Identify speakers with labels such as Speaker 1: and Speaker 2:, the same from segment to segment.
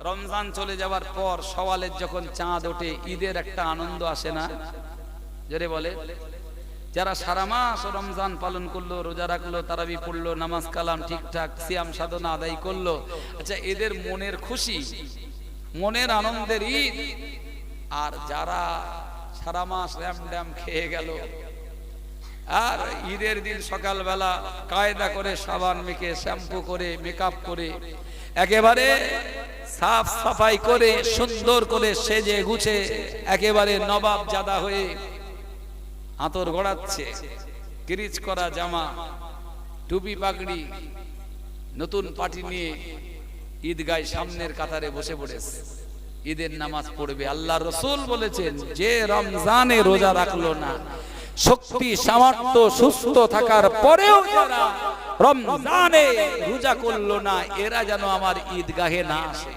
Speaker 1: রমজান চলে যাওয়ার পর সওয়ালের যখন চাঁদ ওঠে, ঈদের একটা আনন্দ আসে না? জোরে বলে। যারা সারা মাস রমজান পালন করলো, রোজা রাখলো, তারাবি পড়লো, নামাজ কালাম ঠিকঠাক সিয়াম সাধনা আদায় করলো, আচ্ছা এদের মনের খুশি, মনের আনন্দের ঈদ। আর যারা সারা মাস র্যাম ড্যাম খেয়ে গেল, আর ঈদের দিন সকালবেলা কায়দা করে সাবান মেখে, শ্যাম্পু করে, মেকআপ করে, একেবারে সাফ সাফাই করে, সুন্দর করে সেজে গুছে, একেবারে নবাব জাদা হয়ে আতর গড়াচ্ছে, কিরিচ করা জামা, টুপি পাগড়ি, নতুন পাটি নিয়ে ঈদগায় সামনের কাতারে বসে পড়েছে, ঈদের নামাজ পড়বে। আল্লাহ রসুল বলেছেন, যে রমজানে রোজা রাখলো না, শক্তি সামর্থ্য সুস্থ থাকার পরেও যারা রমজানে রোজা করলো না, এরা যেন আমার ঈদগাহে না আসে।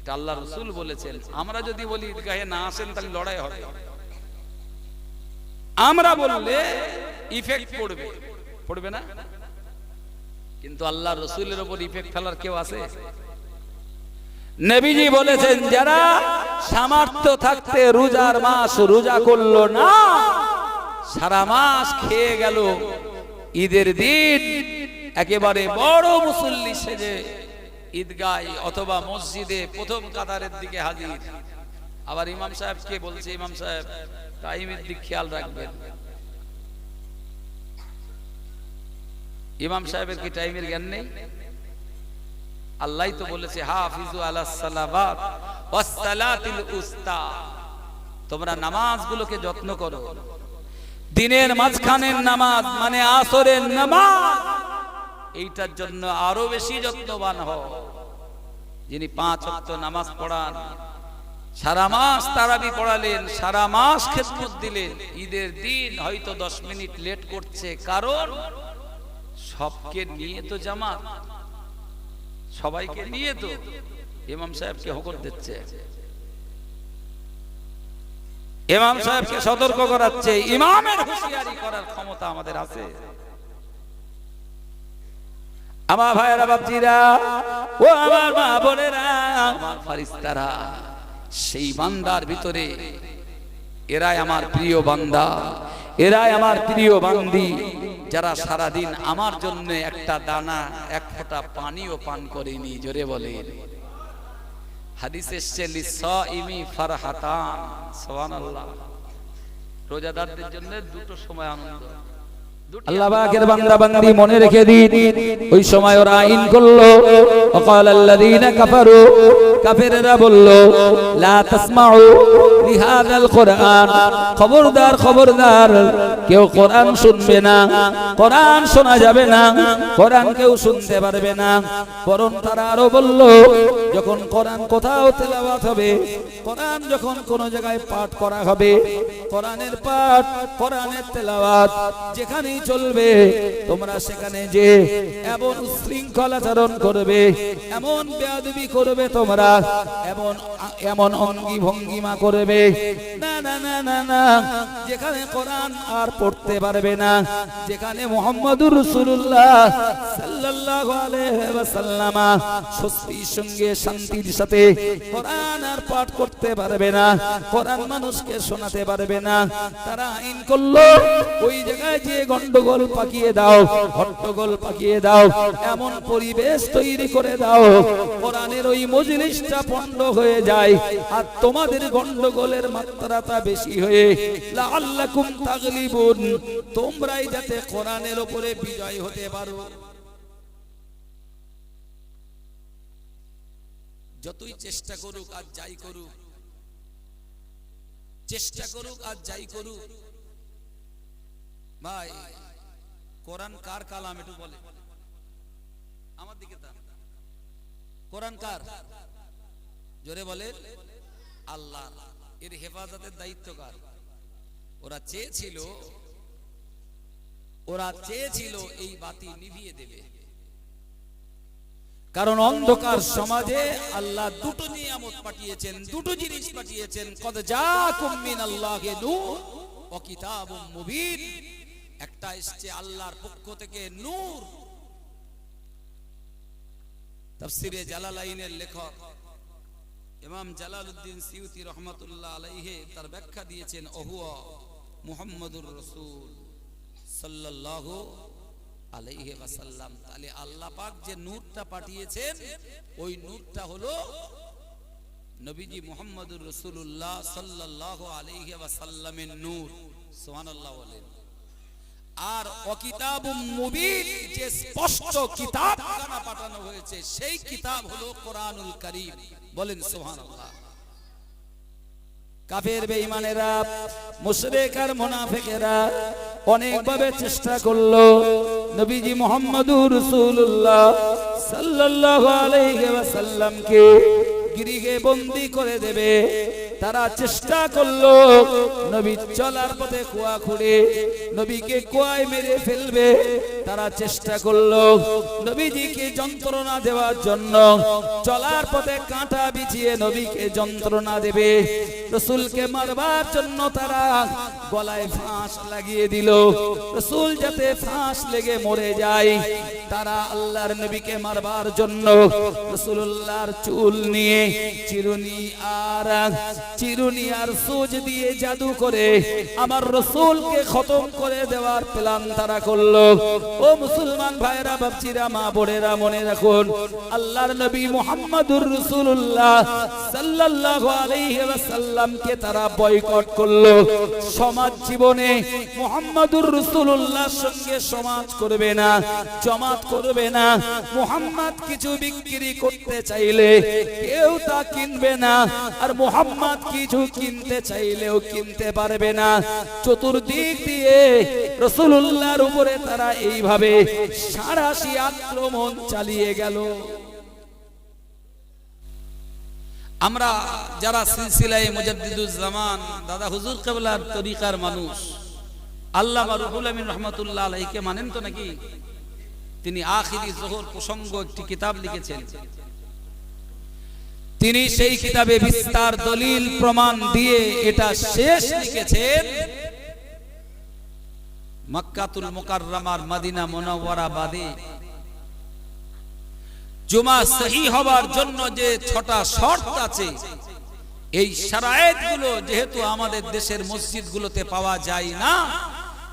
Speaker 1: এটা আল্লাহ রসুল বলেছেন। আমরা যদি বলি ঈদগাহে না আসেন, তাহলে লড়াই হবে। আমরা বললে ইফেক্ট পড়বে, পড়বে না? কিন্তু আল্লাহ রসুলের উপর ইফেক্ট ফেলার কেউ আছে? নবীজি বলেছেন, যারা সামর্থ্য থাকতে রোজার মাস রোজা করলো না, সারা মাস খেয়ে গেল, ঈদের দিন একেবারে বড় মুসল্লি সেজে ঈদগায় অথবা মসজিদে প্রথম কাতারের দিকে হাজির। আবার ইমাম সাহেবকে বলছে, ইমাম সাহেব টাইমের দিক খেয়াল রাখবেন। ইমাম সাহেবের কি টাইমের জ্ঞান নেই? আল্লাহ তো বলেছে, হাফিজু আলাস সালাওয়াত ওয়াস সালাতিল উস্তা, তোমরা নামাজগুলোকে যত্ন করো। দিনের মাঝখানের নামাজ মানে আসরের নামাজ, এইটার জন্য আরো বেশি যত্নবান হও। যিনি 5 ওয়াক্ত নামাজ পড়ান, সারা মাস তারাবি পড়ালেন, সারা মাস খেদমত দিলেন, ঈদের দিন হয়তো 10 মিনিট লেট করছে, কারণ সবকে নিয়ে তো জামাত, সবাইকে নিয়ে তো ইমাম সাহেবকে হুকুম দিচ্ছে, ইমাম সাহেবকে সতর্ক করাচ্ছে। ইমামের হুঁশিয়ারি করার ক্ষমতা আমাদের আছে? আমার ভাইয়েরা, বাপজিরা, ও আমার মা বোনেরা, আমার ফারিস্তারা, সেই বান্দার ভিতরে এরাই আমার প্রিয় বান্দা, এরাই আমার প্রিয় বান্দি, যারা সারাদিন আমার জন্য একটা দানা, এক ফোঁটা পানিও পান করেনি। জোরে বলে। হাদিস এসছে, লিসাইমি ফারহাতান, সুবহানাল্লাহ। রোজাদারদের জন্য দুটো সময় আনন্দ। আল্লাহ পাকের বান্দা বান্দি মনে রেখে দিন, ওই সময় ওরা আইন করলো, ওয়াকাল আল্লাযীনা কাফারু, কাফেররা বলল, লা তাসমাউ লিহাযাল কুরআন, খবরদার খবরদার, কেউ কোরআন শুনবে না, কোরআন শোনা যাবে না, কোরআন কেউ শুনতে পারবে না। বরং তারা আরো বলল, যখন কোরআন কোথাও তেলাওয়াত হবে, কোরআন যখন কোন জায়গায় পাঠ করা হবে, কোরআনের পাঠ, কোরআনের তেলাওয়াত যেখানে চলবে, তোমরা সেখানে যে এমন উশৃঙ্খল আচরণ করবে, এমন বেয়াদবি করবে, তোমরা এমন অঙ্গি ভঙ্গিমা করবে, না না না না না, যেখানে কোরআন আর পড়তে পারবে না, যেখানে মুহাম্মদুর রাসূলুল্লাহ সাল্লাল্লাহু আলাইহি ওয়াসাল্লাম স্বস্তির সঙ্গে শান্তির সাথে কোরআন আর পাঠ করতে পারবে না, কোরআন মানুষকে শোনাতে পারবে না, তারা আইন করলো, ওই জায়গায় যে গন্ডগোল পাকিয়ে দাও, হট্টগোল পাকিয়ে দাও, এমন পরিবেশ তৈরি করে দাও, কোরআনের ওই মজলিসটা পণ্ড হয়ে যায়, আর তোমাদের গন্ডগোলের মাত্রাটা বেশি হয়ে লাআল্লাকুম তাগলিবুন, তোমরাই যাতে কোরআনের উপরে বিজয় হতে পারো। যতই চেষ্টা করুক আর যাই করুক, চেষ্টা করুক আর যাই করুক, ভাই কোরআন কার কালাম একটু বলে, আমার দিকে তাকান, কোরআন কার? জোরে বলে। আল্লাহ। এর হেফাজতের দায়িত্ব কার? ওরা চেয়েছিল এই বাতি নিভিয়ে দেবে, কারণ অন্ধকার সমাজে আল্লাহ দুটো নিয়ামত পাঠিয়েছেন, দুটো জিনিস পাঠিয়েছেন, কদ জাকুম মিনাল্লাহি নূর ওয়া কিতাবুম মুবিন। একটা এসেছে আল্লাহর পক্ষ থেকে নূর, তাফসিরে জালালাইনের লেখক ইমাম জালালউদ্দিন সিউতি রহমাতুল্লাহ আলাইহি তার ব্যাখ্যা দিয়েছেন ওহুয়া মুহাম্মাদুর রাসূল সাল্লাল্লাহু আলাইহি ওয়াসাল্লাম। তাহলে আল্লাহ পাক যে নূরটা পাঠিয়েছেন ওই নূরটা হলো নবীজি মুহাম্মদুর রাসূলুল্লাহ সাল্লাল্লাহু আলাইহি ওয়াসাল্লামের নূর। সুবহানাল্লাহ বলেন। আর কিতাবুম মুবিন যে স্পষ্ট কিতাব খানা পাঠানো হয়েছে সেই কিতাব হলো কোরআনুল কারীম। বলেন সুবহানাল্লাহ। কাফের বেঈমানেরা মুশরিক আর মুনাফিকেরা অনেকভাবে চেষ্টা করলো নবীজি মুহাম্মদুর রাসূলুল্লাহ সাল্লাল্লাহু আলাইহি ওয়াসাল্লামকে গৃহে বন্দী করে দেবে। তারা চেষ্টা করলো নবী চলার পথে কুয়া খুঁড়ে নবীকে কুয়ায় মেরে ফেলবে। তারা চেষ্টা করলো নবীজিকে যন্ত্রণা দেওয়ার জন্য, চলার পথে কাঁটা বিছিয়ে নবীকে যন্ত্রণা দেবে। রাসূলকে মারবার জন্য তারা গলায় ফাঁস লাগিয়ে দিল, রাসূল যাতে ফাঁস লেগে মরে যায়। তারা আল্লাহর নবীকে মারবার জন্য রাসূলুল্লাহর চুল নিয়ে চিরুনি আর সুজ দিয়ে জাদু করে আমার রাসূলকে খতম করে দেওয়ার প্ল্যান তারা করলো। ও মুসলমান ভাইরা, বাপজিরা, মা বোনেরা, মনে রাখুন আল্লাহর নবী মুহাম্মদুর রাসূলুল্লাহ সাল্লাল্লাহু আলাইহি ওয়াসাল্লামকে তারা বয়কট করলো। সমাজ জীবনে মুহাম্মদুর রাসূলুল্লাহর সঙ্গে সমাজ করবে না, জমাত করবে না। মুহাম্মদ কিছু বিক্রি করতে চাইলে কেউ তা কিনবে না, আর মুহাম্মদ কিছু কিনতে চাইলেও কিনতে পারবে না। চতুর্দিক দিয়ে রাসূলুল্লাহর উপরে তারা এইভাবে সাঁড়াশি আক্রমণ চালিয়ে গেল। আমরা যারা সিলসিলায়ে মুজাদ্দিদুজ জামান দাদা হুজুর কিবলার তরিকার মানুষ, আল্লামা রুহুল আমিন রাহমাতুল্লাহ আলাইহিকে মানেন তো নাকি? তিনি আখিরি যোহর প্রসঙ্গ একটি কিতাব লিখেছেন। তিনি সেই কিতাবে বিস্তার দলিল প্রমাণ দিয়ে এটা শেষ লিখেছেন মক্কাতুল মুকাররমার মদিনা মুনাওয়ারা বাদে জুমা সহি হবার জন্য যে 6টা শর্ত আছে, এই শারায়েতগুলো যেহেতু আমাদের দেশের মসজিদগুলোতে পাওয়া যায় না,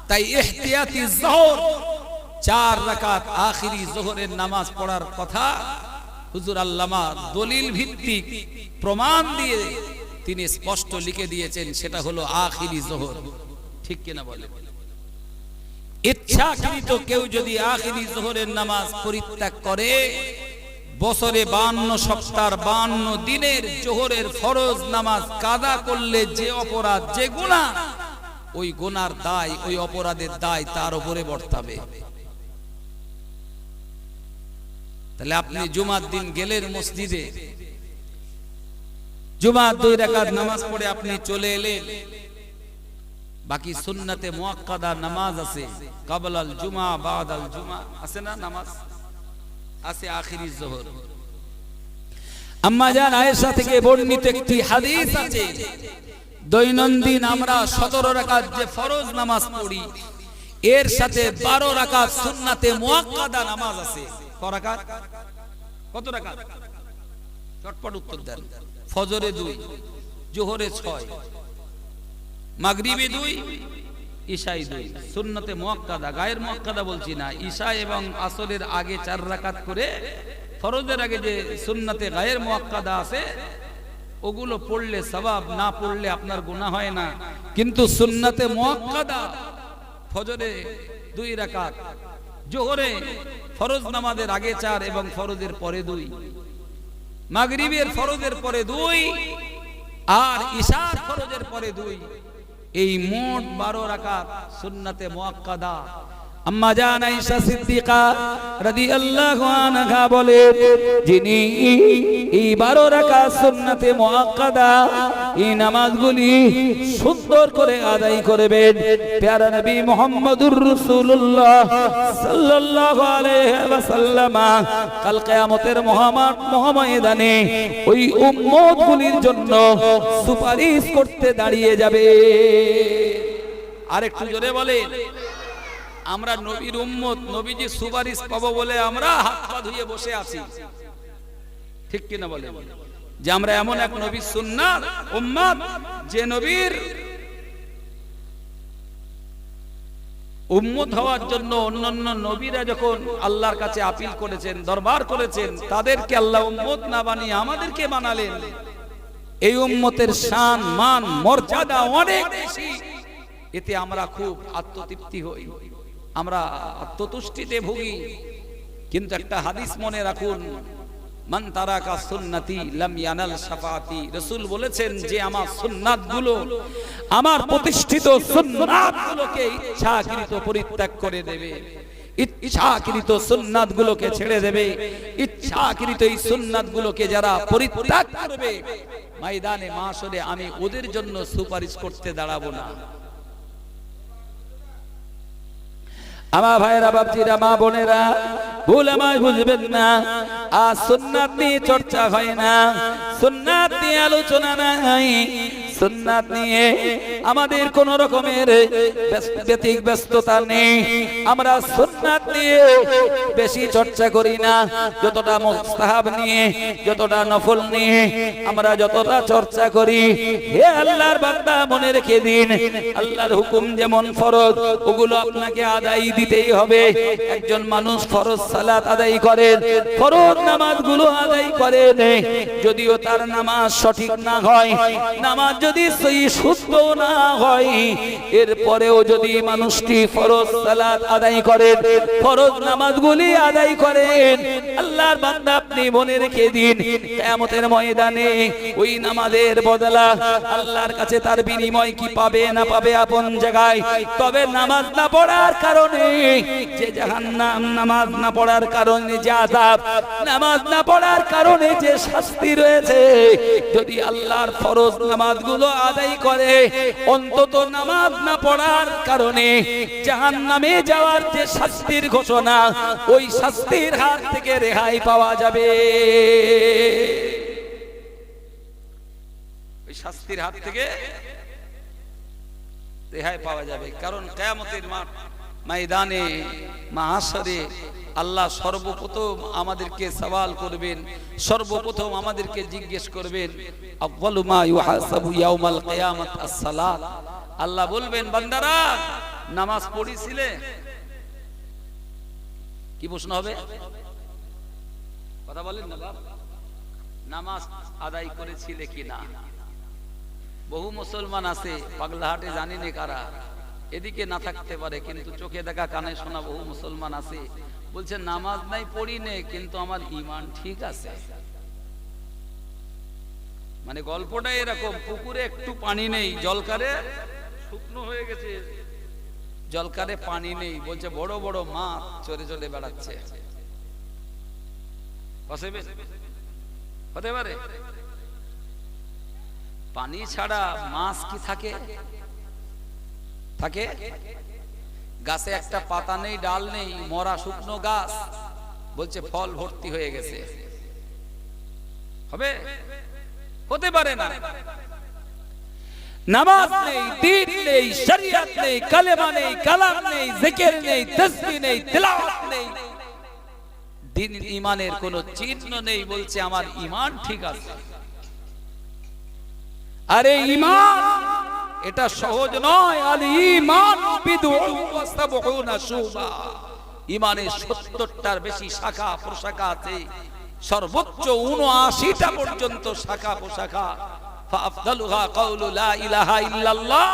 Speaker 1: তাই ইহতিয়াতি যোহর 4 রাকাত আখিরি যোহরের নামাজ পড়ার কথা হুজুর আল্লামা দলিল ভিত্তিক প্রমাণ দিয়ে তিনি স্পষ্ট লিখে দিয়েছেন। সেটা হলো আখিরি যোহর। ঠিক কিনা বলে? ইচ্ছাকৃত কেউ যদি আখিরি যোহরের নামাজ পরিত্যাগ করে, বছরে 52 সপ্তাহ 52 দিনের যোহরের ফরজ নামাজ কাদা করলে যে অপরাধ, যে গুনাহ, ওই গুনার দায়, ওই অপরাধের দায় তার উপরে বর্তাবে। তাহলে আপনি জুমার দিন গেলেন মসজিদে, জুমার 2 রাকাত নামাজ পড়ে আপনি চলে এলেন, বাকি সুন্নতে মুআক্কাদা নামাজ আছে, কাবলাল জুমা বাদাল জুমা আছে না, নামাজ আছে আখিরি যোহর। আম্মা জান আয়েশা থেকে বর্ণিত একটি হাদিস আছে, দৈনন্দিন আমরা 17 রাকাত যে ফরজ নামাজ পড়ি, এর সাথে 12 রাকাত সুন্নতে মুআক্কাদা নামাজ আছে। কত রাকাত? চটপট উত্তর দেন। ফজরে 2, জোহরে 6, মাগরিবে 2, ইশায় 2, সুন্নতে মুআক্কাদা, গায়ের মুআক্কাদা বলছি না, ইশা এবং আসরের আগে 4 রাকাত করে, ফরজের আগে যে সুন্নতে গায়ের মুআক্কাদা আছে ওগুলো পড়লে সওয়াব, না পড়লে আপনার গুনাহ হয় না। কিন্তু সুন্নতে মুআক্কাদা ফজরে 2 রাকাত, জোহরে ফরজ নামাজের আগে 4 এবং ফরজের পরে 2, মাগরিবের ফরজের পরে 2 আর ইশার ফরজের পরে 2, এই মোট 12 রাকাত সুন্নতে মুআক্কাদা। আম্মা জান আয়েশা সিদ্দিকা রাদিয়াল্লাহু আনহা বলেন, যিনি এই 12 রাকাত সুন্নতে মুআক্কাদা এই নামাজগুলি সুন্দর করে আদায় করবেন, প্যারা নবী মুহাম্মদুর রাসূলুল্লাহ সাল্লাল্লাহু আলাইহি ওয়াসাল্লাম কাল কিয়ামতের মহাময়দানে ওই উম্মতগুলির জন্য সুপারিশ করতে দাঁড়িয়ে যাবে। আরেকটু জোরে বলেন। আমরা নবীর উম্মত, নবীজি সুপারিশ পাবো বলে আমরা হাত পা ধুয়ে বসে আছি। ঠিক কিনা বলে? যে আমরা এমন এক নবীর সুন্নাত উম্মত, যে নবীর উম্মত হওয়ার জন্য অন্যান্য নবীরা যখন আল্লাহর কাছে আপিল করেছেন, দরবার করেছেন, তাদেরকে আল্লাহ উম্মত না বানিয়ে আমাদেরকে বানালেন। এই উম্মতের শান, মান, মর্যাদা অনেক বেশি। এতে আমরা খুব আত্মতৃপ্তি হই, আমরা আত্মতুষ্টিতে ভুগি। কিন্তু একটা হাদিস মনে রাখুন, মান তারাকা সুন্নতি লাম ইয়ানাল শাফাআতি। রাসূল বলেছেন যে আমার সুন্নাতগুলো, আমার প্রতিষ্ঠিত সুন্নাতগুলোকে ইচ্ছাকৃত পরিত্যাগ করে দেবে, ইচ্ছাকৃত সুন্নাতগুলোকে ছেড়ে দেবে, ইচ্ছাকৃত এই সুন্নাতগুলোকে যারা পরিত্যাগ করবে, ময়দানে মাশরে আমি ওদের জন্য সুপারিশ করতে দাঁড়াবো না। আমার ভাইরা, বাপজিরা, মা বোনেরা, ভুল আমায় বুঝবেন না। আর সুন্নাত নিয়ে চর্চা হয় না, সুন্নাত নিয়ে আলোচনা নাই, সুন্নাত নিয়ে আমাদের কোন রকমের ব্যস্ততা নেই। আমরা সুন্নাত নিয়ে বেশি চর্চা করি না। যতটা মুস্তাহাব নিয়ে, যতটা নফল নিয়ে আমরা যতটা চর্চা করি, হে আল্লাহর বান্দা মনে রেখে দিন, আল্লাহর হুকুম যেমন ফরজ, ওগুলো আপনাকে আদায় দিতেই হবে। একজন মানুষ ফরজ সালাত আদায় করেন, ফরজ নামাজগুলো আদায় করেন, যদিও তার নামাজ সঠিক না হয়, নামাজ যদি সহি শুদ্ধ না হয়, এরপরেও যদি মানুষটি ফরজ সালাত আদায় করেন, ফরজ নামাজগুলি আদায় করেন, আল্লাহর বান্দা আপনি মনে রেখে দিন, কিয়ামতের ময়দানে ওই নামাজের বদলা আল্লাহর কাছে তার বিনিময় কি পাবে না পাবে আপন জায়গায়। তবে নামাজ না পড়ার কারণে যে জাহান্নাম, নামাজ না পড়ার কারণে যে আযাব, নামাজ না পড়ার কারণে যে শাস্তি রয়েছে, যদি আল্লাহর ফরজ নামাজগুলো আদায় করে, অন্তত নামাজ না পড়ার কারণে জাহান্নামে যাওয়ার যে শাস্তির ঘোষণা, ওই শাস্তির হাত থেকে রেহাই পাওয়া যাবে। ওই শাস্তির হাত থেকে রেহাই পাওয়া যাবে। কারণ কিয়ামতের ময়দানে মাহশরে আল্লাহ সর্বপ্রথম আমাদেরকে সওয়াল করবেন, সর্বপ্রথম আমাদেরকে জিজ্ঞেস করবেন, আউয়ালু মা ইউহাসাবু ইয়াউমাল কিয়ামাত আস-সালাত। আল্লাহ বলবেন, বান্দারা নামাজ পড়িছিলে? কি প্রশ্ন হবে? কথা বলেন না বাপ। নামাজ আদায় করেছিলে কিনা? বহু মুসলমান আছে পাগলাহাটে, জানি না কারা, এদিকে না থাকতে পারে, কিন্তু চোখে দেখা কানে শোনা বহু মুসলমান আছে, বলছে নামাজ নাই, পড়ি নেই, কিন্তু আমার ঈমান ঠিক আছে। মানে গল্পটা এরকম, পুকুরে একটু পানি নেই, জলকারে শুকনো হয়ে গেছে, জলকারে পানি নেই, বলছে বড় বড় মাছ চলে চলে বেড়াচ্ছে। হতে পারে? পানি ছাড়া মাছ কি থাকে? থাকে? গাছে একটা পাতা নেই, ডাল নেই, মরা শুকনো গাছ, বলছে ফল ভর্তি হয়ে গেছে। হবে? হতে পারে না। নামাজ নেই, দ্বীন নেই, শরিয়ত নেই, কালেমা নেই, কালাম নেই, জিকির নেই, তাসবিহ নেই, তিলাওয়াত নেই, দ্বীন ঈমানের কোনো চিহ্ন নেই, বলছে আমার ঈমান ঠিক আছে। আরে ঈমান এটা সহজ নয়। আল ঈমান বিদউন ওয়া সাবউনা শুবা। ঈমানের ৭০টার বেশি শাখা প্রশাখা আছে, সর্বোচ্চ ৭৯টা পর্যন্ত শাখা প্রশাখা। ফাআফদালুহা কাউলু লা ইলাহা ইল্লাল্লাহ।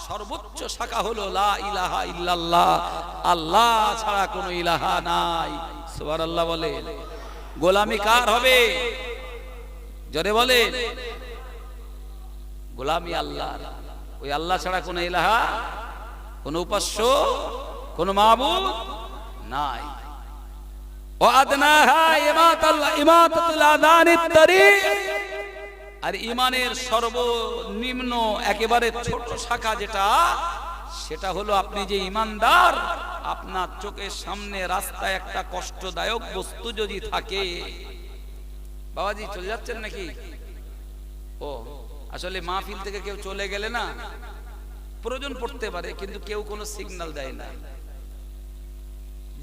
Speaker 1: সর্বোচ্চ শাখা হলো লা ইলাহা ইল্লাল্লাহ, আল্লাহ ছাড়া কোনো ইলাহা নাই। সুবহানাল্লাহ বলে। গোলামি কার হবে? জোরে বলে। গোলামি আল্লাহর। ওই আল্লাহ ছাড়া কোনো ইলাহা, কোনো উপাস্য, কোনো মাবুদ নাই। ওয়াদনাহা ইমাতাতুল আযানিত তারিক। আর ঈমানের সর্বনিম্ন একেবারে ছোট শাখা যেটা, সেটা হলো আপনি যে ঈমানদার, আপনার চোখের সামনে রাস্তায় একটা কষ্টদায়ক বস্তু যদি থাকে, বাবাজি চলে যাচ্ছেন নাকি? ও আসলে মাহফিল থেকে কেউ চলে গেলে না প্রয়োজন পড়তে পারে, কিন্তু কেউ কোনো সিগন্যাল দেয় না,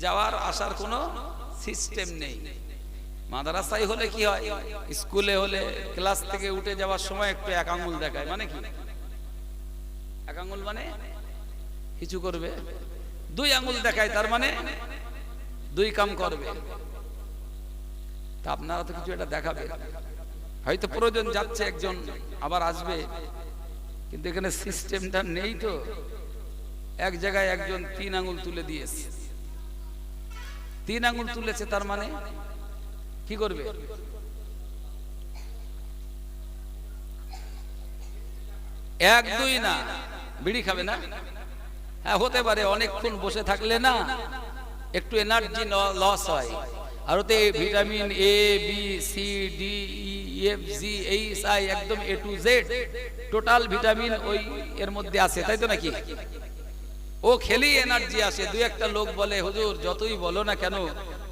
Speaker 1: যাওয়ার আসার কোনো সিস্টেম নেই। মাদ্রাসায় হলে কি হয়, স্কুলে হলে ক্লাস থেকে উঠে যাওয়ার সময় একটু এক আঙ্গুল দেখায়, মানে কি এক আঙ্গুল মানে কিছু করবে, দুই আঙ্গুল দেখায় তার মানে দুই কাম করবে। তা আপনারা তো কিছু এটা দেখাবে, হয়তো প্রয়োজন যাচ্ছে একজন আবার আসবে, কিন্তু এখানে সিস্টেমটা নেই। তো এক জায়গায় একজন 3 আঙ্গুল তুলে দিয়েছে, 3 আঙ্গুল তুলেছে, তার মানে কি করবে, 1 2 না, বিড়ি খাবে না? হ্যাঁ হতে পারে, অনেকক্ষণ বসে থাকলে না একটু এনার্জি লস হয়, আর ওতে vitamin A B C D E F G H I একদম A to Z total vitamin ওই এর মধ্যে আছে, তাই তো নাকি? ও খেলেই এনার্জি আসে। দুই একটা লোক বলে, হুজুর যতই বলো না কেন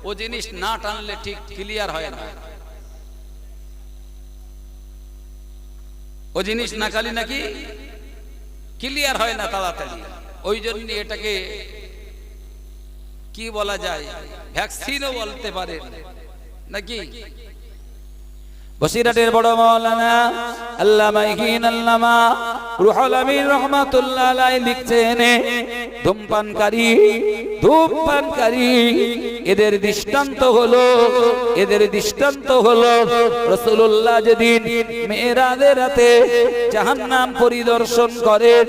Speaker 1: ও জিনিস না টানলে ঠিক ক্লিয়ার হয় না, ও জিনিস না খালি নাকি ক্লিয়ার হয় না তাড়াতাড়ি। ওই জন্য এটাকে কি বলা যায়, ভ্যাকসিনও বলতে পারেন নাকি? বসিরহাটের বড় মাওলানা আল্লামা ইকিন আল্লামা রুহুল আমিন রাহমাতুল্লাহ আলাইহি লিখছেন, ধূমপানকারী এদের দৃষ্টান্ত হলো রাসূলুল্লাহ যেদিন মেরাজের রাতে জাহান্নাম পরিদর্শন করেন,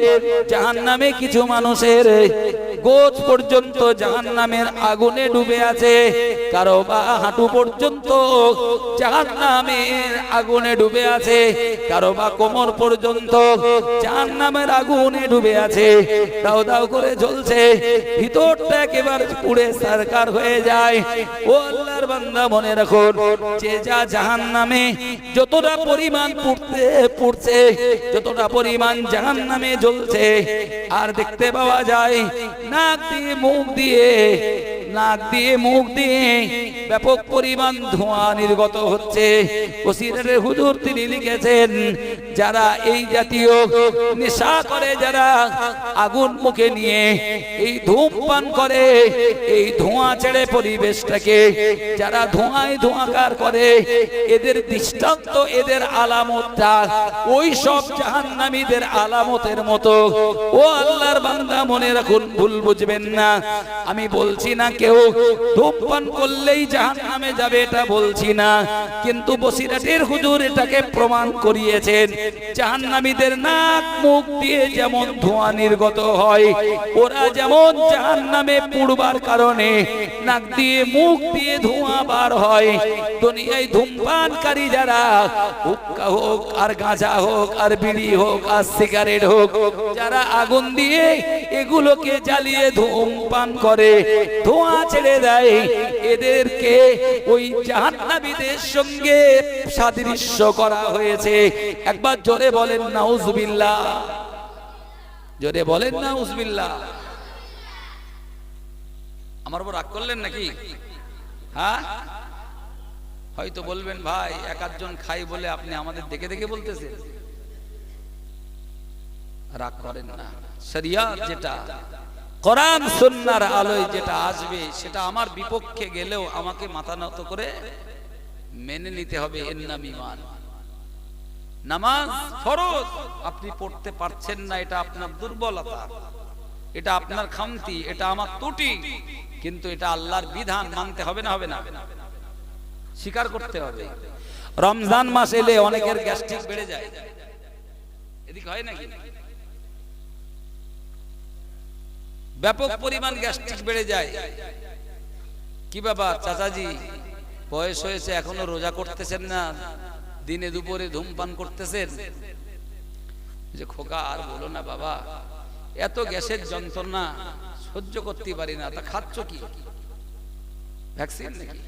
Speaker 1: জাহান্নামে কিছু মানুষের গোছ পর্যন্ত জাহান্নামের আগুনে ডুবে আছে, কারো বা হাঁটু পর্যন্ত জাহান্নামের আগুনে ডুবে আছে, কারো বা কোমর পর্যন্ত জাহান্নামের আগুনে ডুবে আছে, দাও দাও করে জ্বলছে, ভিতরটা একেবারে পুড়ে ছারখার হয়ে যায়। ও আল্লাহর বান্দা মনে রাখুন, যে যা জাহান্নামে যতটা পরিমাণ পুড়ছে, যতটা পরিমাণ জাহান্নামে জ্বলছে, আর দেখতে পাওয়া যায় নাক দিয়ে মুখ দিয়ে ব্যাপক পরিমাণ ধোঁয়া নির্গত হচ্ছে। বসিরহাটের হুজুর তিনি লিখেছেন, যারা এই জাতীয় নেশা করে, যারা আগুন মুখে নিয়ে এই ধূমপান করে, এই ধোঁয়া ছেড়ে পরিবেশটাকে যারা ধোঁয়াকার করে, এদের দৃষ্টান্ত, এদের আলামতটা ওই সব জাহান্নামীদের আলামতের মতো। ও আল্লাহর বান্দা মনে রাখুন, ভুল বুঝবেন না, আমি বলছি না কেউ ধূমপান করলেই জাহান্নামে যাবে, এটা বলছি না, কিন্তু বসিরহাটের হুজুর এটাকে প্রমাণ করিয়েছেন। জাহান্নামীদের নাক মুখ দিয়ে যেমন ধোঁয়া নির্গত হয়, ওরা যেমন জাহান্নামে পুড়বার কারণে নাক দিয়ে মুখ দিয়ে ধোঁয়া বার হয়, দুনিয়ায় ধূমপানকারী যারা, হুক্কা হোক আর গাঁজা হোক আর বিড়ি হোক আর সিগারেট হোক, যারা আগুন দিয়ে এগুলোকে জ্বালিয়ে ধূমপান করে, ধোঁয়া ছেড়ে দেয়, এদেরকে ওই জাহান্নামীদের সঙ্গে সাদৃশ্য করা হয়েছে। একবার জোরে বলেন নাউজুবিল্লাহ, জোরে বলেন নাউজুবিল্লাহ। আমার উপর রাগ করলেন নাকি? হ্যাঁ, হয়তো বলবেন ভাই এক আধজন খাই বলে আপনি আমাদের দেখে দেখে বলতেছেন। রাগ করেন না, শরিয়াত যেটা, কোরআন সুন্নাহর আলোয় যেটা আসবে, সেটা আমার বিপক্ষে গেলেও আমাকে মাথা নত করে মেনে নিতে হবে। এর নাম ঈমান। নামাজ ফরজ, আপনি পড়তে পারছেন না, এটা আপনার দুর্বলতা, এটা আপনার খামতি, এটা আমার ত্রুটি, কিন্তু এটা আল্লাহর বিধান, মানতে হবে না? হবে না? স্বীকার করতে হবে। রমজান মাস এলে অনেকের গ্যাস্ট্রিক বেড়ে যায়, এদিকে হয় নাকি? ব্যাপক পরিমাণ গ্যাস্ট্রিক বেড়ে যায়। কি বাবা চাচাজি, বয়স হয়েছে এখনো রোজা করতেছেন না, দিনে দুপুরে ধূমপান করতেছেন? যে খোকা আর বলো না বাবা, এত গ্যাসের যন্ত্রণা সহ্য করতে পারি না। তা খাচ্ছ কি? ভ্যাকসিন নাকি?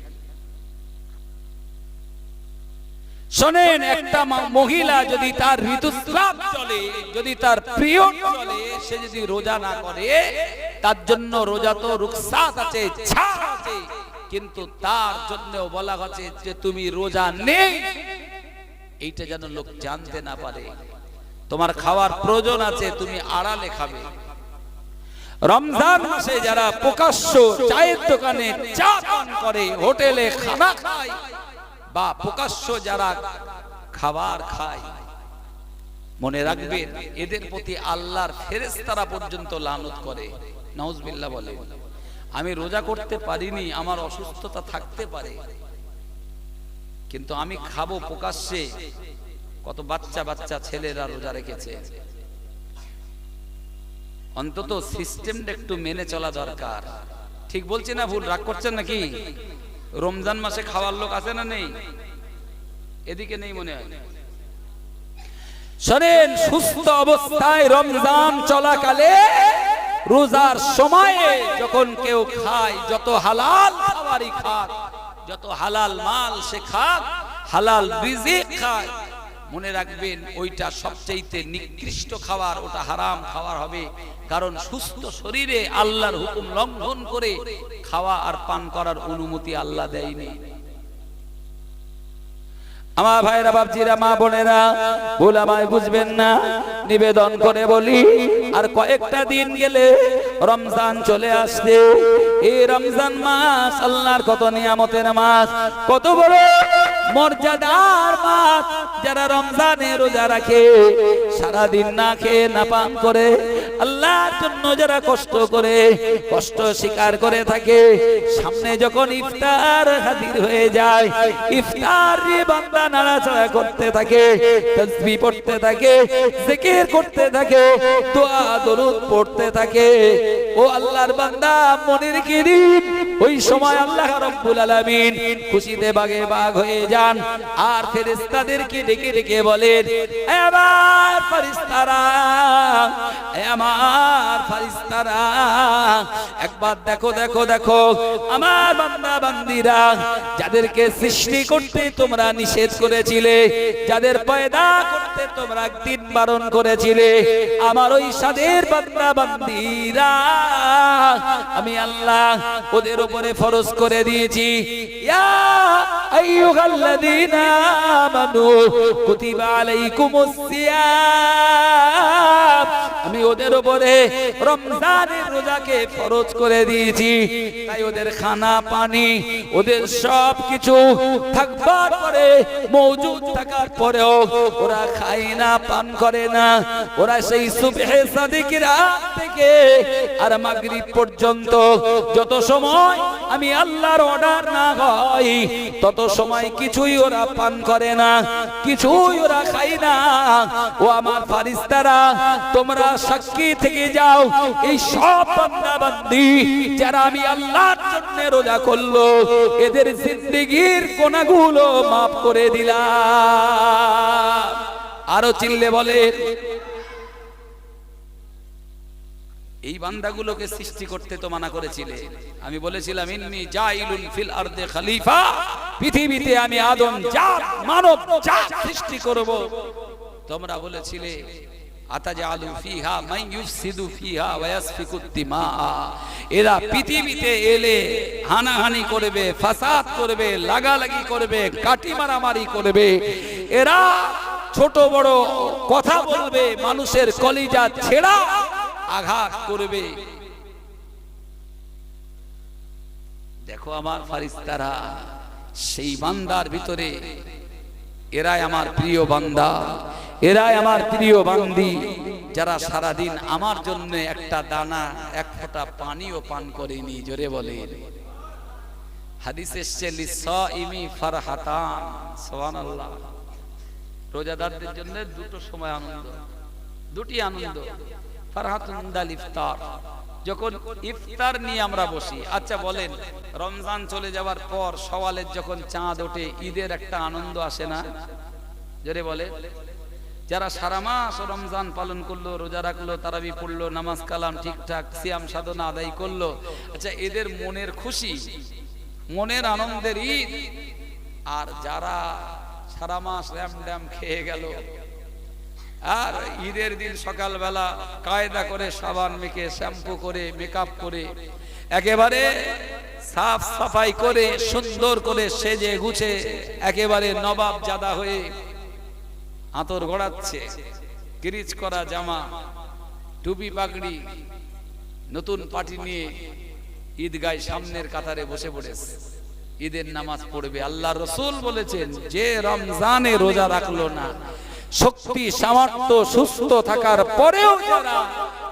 Speaker 1: শোনেন, একটা মহিলা যদি তার ঋতুস্রাব চলে, যদি তার পিরিয়ড চলে, সে যদি রোজা না করে, তার জন্য রোজা তো রুখসাত আছে, ছাড় আছে, কিন্তু তার জন্য বলা হচ্ছে যে তুমি রোজা নেই, এইটা যেন লোক জানতে না পারে। তোমার খাওয়ার প্রয়োজন আছে, তুমি আড়ালে খাবে। রমজান মাসে যারা প্রকাশ্য চায়ের দোকানে চা পান করে, হোটেলে খানা খায়, বা প্রকাশ্য যারা খাবার খায়, মনে রাখবেন এদের প্রতি আল্লাহর ফেরেশতারা পর্যন্ত লানত করে। নাউজুবিল্লাহ বলে। আমি রোজা করতে পারিনি, আমার অসুস্থতা থাকতে পারে, কিন্তু আমি খাবো প্রকাশ্যে। কত বাচ্চা বাচ্চা ছেলেরা রোজা রেখেছে। অন্তত সিস্টেমটা একটু মেনে চলা দরকার। ঠিক বলছি না ভুল? রাগ করছেন নাকি? রমজান মাসে খাওয়ার লোক আছে না নেই? এদিকে নেই মনে হয়। শোনেন, সুস্থ অবস্থায় রমজান চলাকালে রোজার সময়ে যখন কেউ খায়, যত হালাল খাবারই খাক, যত হালাল মাল সে খাক, হালাল রিজিক খায়, মনে রাখবেন ওইটা সবচেয়ে নিকৃষ্ট খাবার, ওটা হারাম খাবার হবে। কারণ সুস্থ শরীরে আল্লাহর হুকুম লঙ্ঘন করে খাওয়া আর পান করার অনুমতি আল্লাহ দেয়নি। আমার ভাইরা, বাপজিরা, মা বোনেরা, ভুল আমায় বুঝবেন না, নিবেদন করে বলি, আর কয়েকটা দিন গেলে রমজান চলে আসবে। এই রমজান মাস আল্লাহর কত নিয়ামতের মাস, কত বড় মর্যাদার মাস। যারা রমজানে রোজা রাখে, সারাদিন না খেয়ে না পান করে আল্লাহর জন্য যারা কষ্ট করে, কষ্ট স্বীকার করে থাকে, সামনে যখন ইফতার হাজির হয়ে যায়, ইফতার নিয়ে বান্দা নাড়াচাড়া করতে থাকে, তাসবিহ পড়তে থাকে, জিকির করতে থাকে, দোয়া দরুদ পড়তে থাকে। ও আল্লাহর বান্দা, মনে রেখে দিন, ওই সময় আল্লাহ রাব্বুল আলামিন খুশিতে বাগে বাগ হয়ে যান, আর ফেরেশতাদেরকে ডেকে ডেকে বলেন, আমার ফেরেশতারা, আমার ফেরেশতারা, একবার দেখো দেখো দেখো আমার বান্দা বান্দিরা, যাদেরকে সৃষ্টি করতে তোমরা নিষেধ করেছিলে, যাদের পয়দা করতে তোমরা একদিন বারণ করেছিলে, আমার ওই সাদের বান্দা বান্দিরা আমি আল্লাহ ওদের উপরে ফরজ করে দিয়েছি। ইয়া আইয়ুহাল্লাযীনা আমানু কুতিবা আলাইকুমুস সিয়াম, আমি ওদের উপরে রমজানের রোজাকে ফরজ করে দিয়েছি। তাই ওদের খানা পানি, ওদের সব কিছু থাকবার পরে, মওজুদ থাকার পরেও ওরা খায় না, পান করে না। ওরা সেই সুবহে সাদিক রাত থেকে আর মাগরিব পর্যন্ত যত সময় আমি আল্লাহর অর্ডার না হয়, তত সময় কিছুই ওরা পান করে না, কিছুই ওরা খায় না। ও আমার ফেরেশতারা, তোমরা সাক্ষী থেকে যাও, এই সব বান্দা বান্দি যারা আমি আল্লাহর জন্য রোজা করলো, এদের জিন্দেগীর গুনাহগুলো মাফ করে দিলাম। আরো চিল্লে বলে, এই বান্দাগুলোকে সৃষ্টি করতে তো মানা করেছিলে। আমি বলেছিলাম, ইন্নী জাইলুন ফিল আরদে খলিফা, পৃথিবীতে আমি আদম জাত, মানব জাত সৃষ্টি করব। তোমরা বলেছিলে, আতাজালু ফিহা মান ইউফসিদু ফিহা ওয়া ইয়াসফিকুদ দিমা, এরা পৃথিবীতে এলে হানাহানি করবে, ফাসাদ করবে, লাগালাগি করবে, কাটি মারামারি করবে, এরা ছোট বড় কথা বলবে, মানুষের কলিজা ছেঁড়া আঘাত করবে। দেখো আমার ফেরেশতারা, সেই বান্দার ভিতরে এরাই আমার প্রিয় বান্দা, এরাই আমার প্রিয় বান্দি, যারা সারাদিন আমার জন্য একটা দানা, এক ফোঁটা পানিও পান করেনি। জোরে বলে। হাদিসে এসেছে, লিসাইমি ফারহাতান, সুবহানাল্লাহ। রোজাদারদের জন্য দুটো সময় আনন্দ, দুটি আনন্দ। ফারহাতুন ইনদাল ইফতার, যখন ইফতার নিয়ে আমরা বসি। আচ্ছা বলেন, রমজান চলে যাওয়ার পর সওয়ালের যখন চাঁদ ওঠে, ঈদের একটা আনন্দ আসে না? জোরে বলে। যারা সারা মাস রমজান পালন করলো, রোজা রাখলো, তারাবি পড়লো, নামাজ কালাম ঠিকঠাক সিয়াম সাধনা আদায় করলো, আচ্ছা এদের মনের খুশি, মনের আনন্দের ঈদ। আর যারা সারা মাস র্যাম ড্যাম খেয়ে গেল, আর ঈদের দিন সকালবেলা কায়দা করে সাবান মেখে, শ্যাম্পু করে, মেকআপ করে, একেবারে সাফ সাফাই করে, সুন্দর করে সেজে গুছে, একেবারে নবাব জাদা হয়ে আতর গড়াচ্ছে, কিরিচ করা জামা, টুপি পাগড়ি, নতুন পাটি নিয়ে ঈদগায় সামনের কাতারে বসে পড়েছে। ঈদের নামাজ পড়বে। আল্লাহ রাসূল বলেছেন, যে রমজানে রোজা রাখলো না, শক্তি সামর্থ্য সুস্থ থাকার পরেও যারা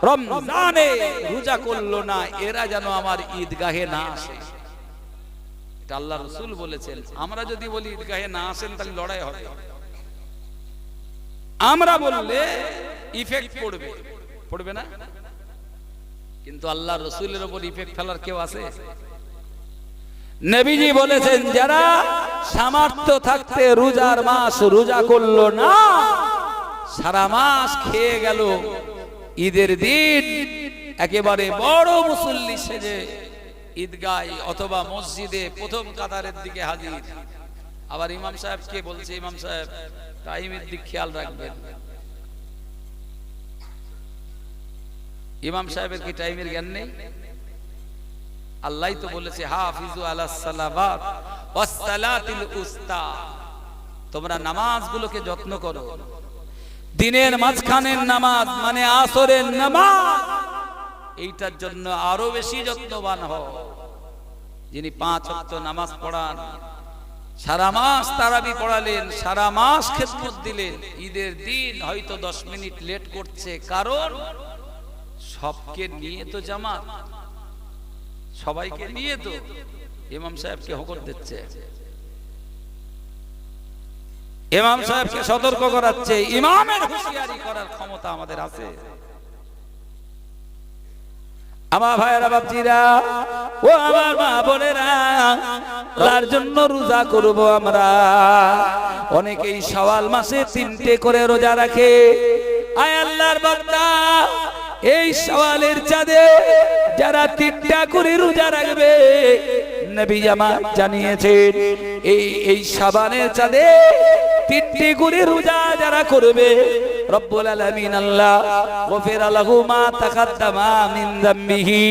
Speaker 1: রমজানে রোজা করলো না, এরা যেন আমার ঈদগাহে না আসে। এটা আল্লাহ রাসূল বলেছেন। আমরা যদি বলি ঈদগাহে না আসেন, তাহলে লড়াই হবে। আমরা বললে ইফেক্ট পড়বে, পড়বে না? কিন্তু আল্লাহ রাসূলের উপর ইফেক্ট ফেলার কেউ আছে? নবীজি বলেছেন, যারা সামর্থ্য থাকতে রোজার মাস রোজা করলো না, সারা মাস খেয়ে গেল, ঈদের দিন একেবারে বড় মুসল্লি সেজে ঈদগায় অথবা মসজিদে প্রথম কাতারের দিকে হাজির। আবার ইমাম সাহেবকে বলছে, ইমাম সাহেব টাইমের দিক খেয়াল রাখবেন। ইমাম সাহেবের কি টাইমের জ্ঞান নেই? আল্লাহ তো বলেছে, হাফিজু আলাস সালাওয়াত ওয়াস সালাতিল উস্তা, তোমরা নামাজগুলোকে যত্ন করো। দিনের মাঝখানের নামাজ মানে আসরের নামাজ, এইটার জন্য আরো বেশি যত্নবান হও। যিনি 5 ওয়াক্ত নামাজ পড়ান, সারা মাস তারাবি পড়ালেন, সারা মাস খেদমত দিলেন, ঈদের দিন হয়তো 10 মিনিট লেট করছে, কারণ সবকে নিয়ে তো জামাত, সবাইকে নিয়ে তো ইমাম সাহেবকে হুকুম দিচ্ছে, ইমাম সাহেবকে সতর্ক করাচ্ছে। ইমামের হুঁশিয়ারি করার ক্ষমতা আমাদের আছে? আমার ভাইয়েরা, বাপজিরা, ও আমার মা বোনেরা, তার জন্য রোজা করব আমরা। অনেকেই শাওয়াল মাসে 3টে করে রোজা রাখে। আয় আল্লাহর বান্দা, এই শাওয়ালের চাঁদে যারা 3টা করে রোজা রাখবে, নবী আমার জানিয়েছেন, এই শাবানের চাঁদে 3টে করে রোজা যারা করবে, রব্বুল আলামিন আল্লাহ গফির লাহু মা তাকাদ্দামা মিন যামবিহি,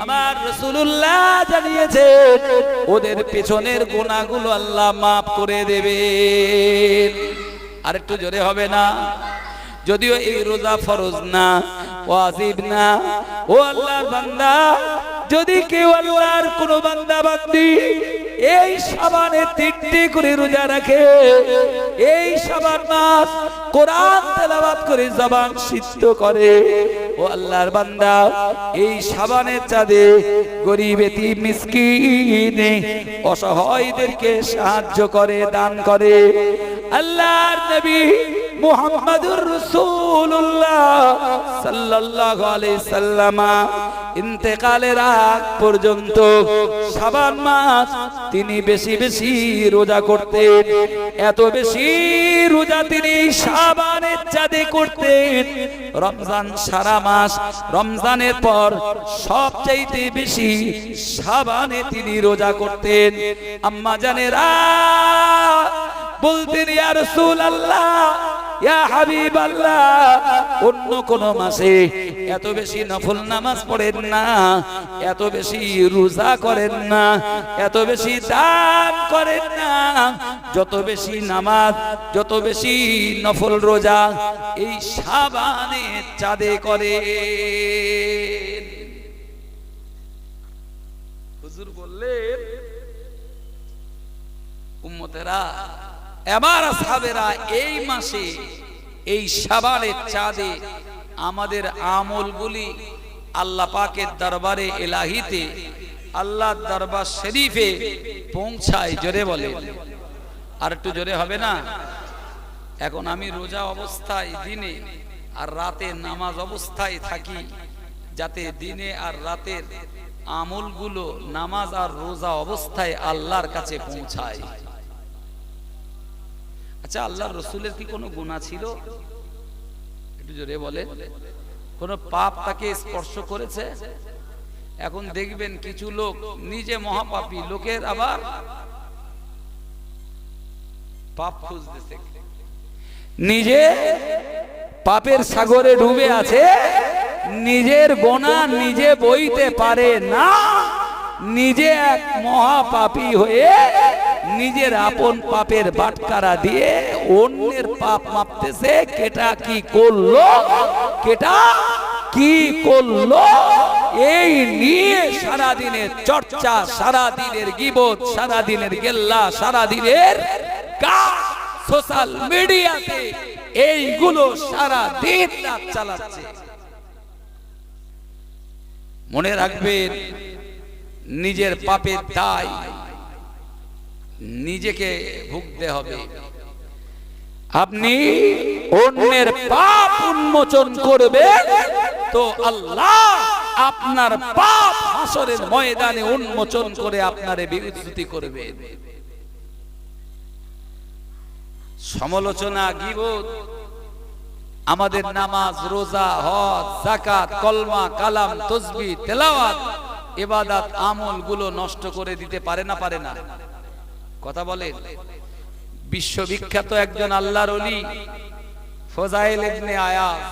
Speaker 1: আমার রাসূলুল্লাহ জানিয়েছেন, ওদের পেছনের গুনাহগুলো আল্লাহ maaf করে দেবেন। আর একটু জোরে হবে না? যদিও এই রোজা ফরজ না, ওয়াজিব না। ও আল্লাহর বান্দা, যদি কেউ আল্লাহর কোন বান্দা বান্দি এই শাবানে 3টে করে রোজা রাখে, এই শাবান মাস কোরআন তেলাওয়াত করে জবান সিদ্ধ করে, ও আল্লাহর বান্দা, এই শাবানের চাঁদে গরীব এতিম মিসকিন অসহায়দেরকে সাহায্য করে, দান করে। আল্লাহর নবী মুহাম্মাদুর রাসূলুল্লাহ সাল্লাল্লাহু আলাইহি সাল্লাম ইন্তেকালের আগ পর্যন্ত শাবান মাস তিনি বেশি বেশি রোজা করতেন। এত বেশি রোজা তিনি শাবানের চাঁদে করতেন। রমজান সারা মাস, রমজানের পর সবচাইতে বেশি শাবানে তিনি রোজা করতেন। আম্মা জানেরা বলতেন, ইয়া রাসূলুল্লাহ, ইয়া হাবিবাল্লাহ, অন্য কোন মাসে এত বেশি নফল নামাজ পড়েন না, এত বেশি রোজা করেন না, এত বেশি দান করেন না, যত বেশি নামাজ, যত বেশি নফল রোজা এই শাবানে চাঁদে করে। হুজুর বললেন, উম্মতেরা, এবার সাহাবেরা, এই মাসে এই শাবানের চাঁদে আমাদের আমলগুলি আল্লাহ পাকের দরবারে ইলাহিতে, আল্লাহর দরবার শরীফে পৌঁছায়। জোরে বলে, আর একটু জোরে হবে না? এখন আমি রোজা অবস্থায় দিনে আর রাতে নামাজ অবস্থায় থাকি, যাতে দিনে আর রাতের আমলগুলো নামাজ আর রোজা অবস্থায় আল্লাহর কাছে পৌঁছায়। আচ্ছা, আল্লাহর রাসূলের কি কোনো গুনাহ ছিল? একটু জোরে বলে, কোনো পাপ তাকে স্পর্শ করেছে? এখন দেখবেন কিছু লোক নিজে মহাপাপী, লোকের আবার পাপ খুঁজতেছে, নিজে পাপের সাগরে ডুবে আছে, নিজের গুনাহ নিজে বইতে পারে না, নিজে এক মহাপাপী হয়ে নিজের আপন পাপের বাটকারা দিয়ে অন্যের পাপ মাপতেছে। কেটা কি করলো, কেটা কি করলো, এই নিয়ে সারা দিনের চর্চা, সারা দিনের গীবত, সারা দিনের গেল্লা, সারা দিনের কাজ সোশ্যাল মিডিয়াতে এইগুলো সারা দিন রাত চালাচ্ছে। মনে রাখবেন, নিজের পাপের দায় নিজেকে ভুগতে হবে। আপনি অন্যের পাপ উন্মোচন করবেন তো আল্লাহ আপনার পাপ হাসরের ময়দানে উন্মোচন করে আপনারে বিচ্যুতি করবেন। সমালোচনা, গীবত আমাদের নামাজ, রোজা, হজ, যাকাত, কলমা, কালাম, তাসবিহ, তেলাওয়াত, ইবাদত, আমল গুলো নষ্ট করে দিতে পারে না? পারে না? কথা বলেন। বিশ্ববিখ্যাত একজন আল্লাহর ওলি ফজাইল ইবনে আয়াজ,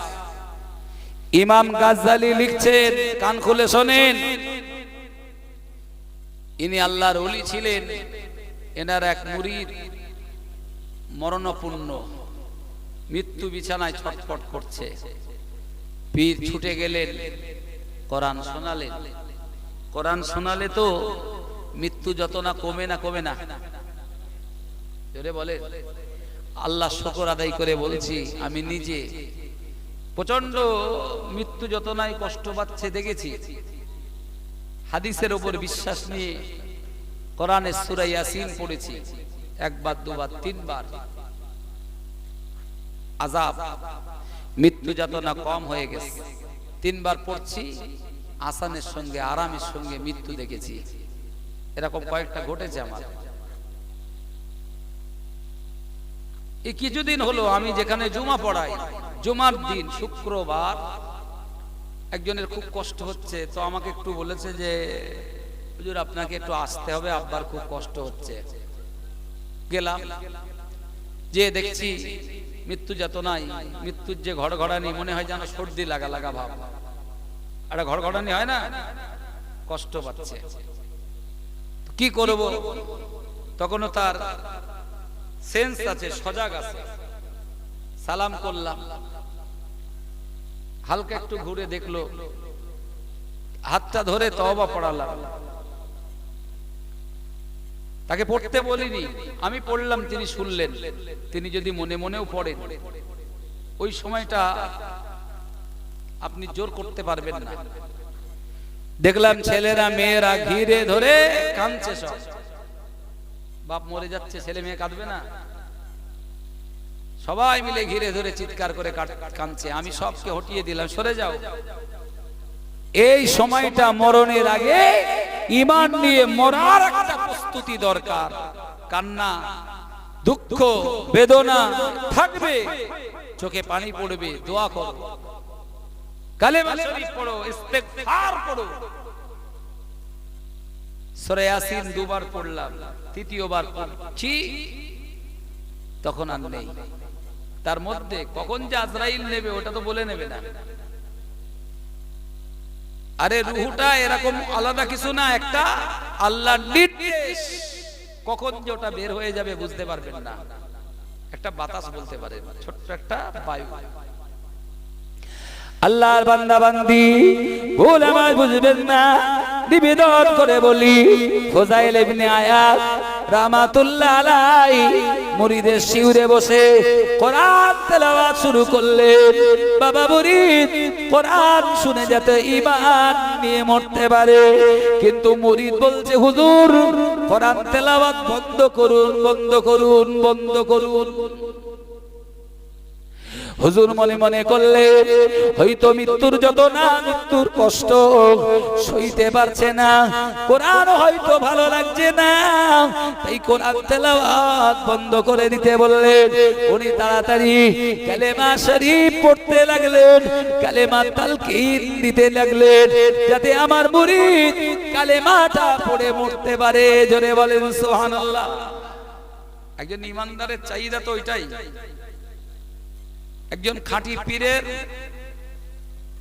Speaker 1: ইমাম গাজ্জালি লিখছেন, কান খুলে শোনেন। ইনি আল্লাহর ওলি ছিলেন। এনার এক মুরিদ মরণাপন্ন, মৃত্যু বিছানায় ছটফট করছে। পীর ছুটে গেলেন, কোরআন শোনালেন। কোরআন শোনালে তো মৃত্যু যত না কমে না, কমে না? জোরে বলে। আল্লাহ শুকর আদায় করে বলছি, আমি নিজে প্রচন্ড মৃত্যু যত নাই কষ্ট পাচ্ছে দেখেছি। হাদিসের উপর বিশ্বাস নিয়ে কোরআনের সূরা ইয়াসিন পড়েছি, একবার, দুবার, তিনবার। আযাব, মৃত্যু যাতনা কম হয়ে গেছে। তিনবার পড়ছি, আসানের সঙ্গে, আরামের সঙ্গে মৃত্যু দেখেছি। এরকম কয়েকটা ঘটেছে আমার। এই কিছুদিন হলো আমি যেখানে জুমা পড়াই, জুমার দিন শুক্রবার, একজনের খুব কষ্ট হচ্ছে, তো আমাকে একটু বলেছে যে হুজুর আপনাকে একটু আসতে হবে, আব্বার খুব কষ্ট হচ্ছে। গেলাম, যে দেখছি মৃত্যু যাতনায়, মৃত্যুর যে ঘড়ঘড়ানি, মনে হয় যেন সর্দি লাগা লাগা ভাব। একটা ঘড়ঘড়ানি হয় না, কষ্ট পাচ্ছে। কি করব? তখনও তার সেন্স আছে, সজাগ আছে। সালাম করলাম, হালকা একটু ঘুরে দেখলো, হাতটা ধরে তওবা পড়ালাম। তাকে পড়তে বলিনি, আমি পড়লাম, তিনি শুনলেন। তিনি যদি মনে মনেও পড়েন, ওই সময়টা আপনি জোর করতে পারবেন না। দেখলাম ছেলেরা মেয়েরা ঘিরে ধরে কাঁদছে। সব বাপ মরে যাচ্ছে, ছেলে মেয়ে কাঁদবে না? সবাই মিলে ঘিরে ধরে চিৎকার করে কাঁদছে। আমি সবকে হটিয়ে দিলাম, সরে যাও। এই সময়টা মরণের আগে ঈমান নিয়ে মরার একটা প্রস্তুতি দরকার। কান্না, দুঃখ, বেদনা থাকবে, চোখে পানি পড়বে, দোয়া করো, কালেমা শরীফ পড়ো, ইস্তেগফার পড়ো। সূরা ইয়াসিন দুবার পড়লাম, তৃতীয়বার পড়ছি, তখন আর নেই। তার মধ্যে কখন যে আজরাইল নেবে ওটা তো বলে নেবে না। আরে রূহটা এরকম আলাদা কিছু না, একটা আল্লাহর নির্দেশ। কখন যে ওটা বের হয়ে যাবে বুঝতে পারবেন না। একটা বাতাস বলতে পারেন, ছোট্ট একটা বায়ু। আল্লাহর বান্দা বান্দি, ভুল আমার বুঝবেন না, নিবেদন করে বলি, ফজাইল ইবনে আয়াজ রাহমাতুল্লাহ আলাইহি মুরিদের শিউরে বসে কোরআন তেলাওয়াত শুরু করলেন। বাবা মুরিদ কোরআন শুনে যাতে ঈমান নিয়ে মরতে পারে, কিন্তু মুরিদ বলছে হুজুর কোরআন তেলাওয়াত বন্ধ করুন, বন্ধ করুন, বন্ধ করুন। হুজুর মনে মনে করলেন হয়তো মৃত্যুর যন্ত্রণা, মৃত্যুর কষ্ট সইতে পারছে না, কোরআন হয়তো ভালো লাগছে না, তাই কোরআন তেলাওয়াত বন্ধ করে দিতে বললেন। উনি তাড়াতাড়ি কালেমা শরীফ পড়তে লাগলেন, কালেমা তালকিন দিতে লাগলেন, যাতে আমার মুরিদ কালেমাটা পড়ে মরতে পারে। জোরে বলেন সুবহানাল্লাহ। একজন ইমানদারের চাহিদা তো ওইটাই। একজন খাঁটি পীরের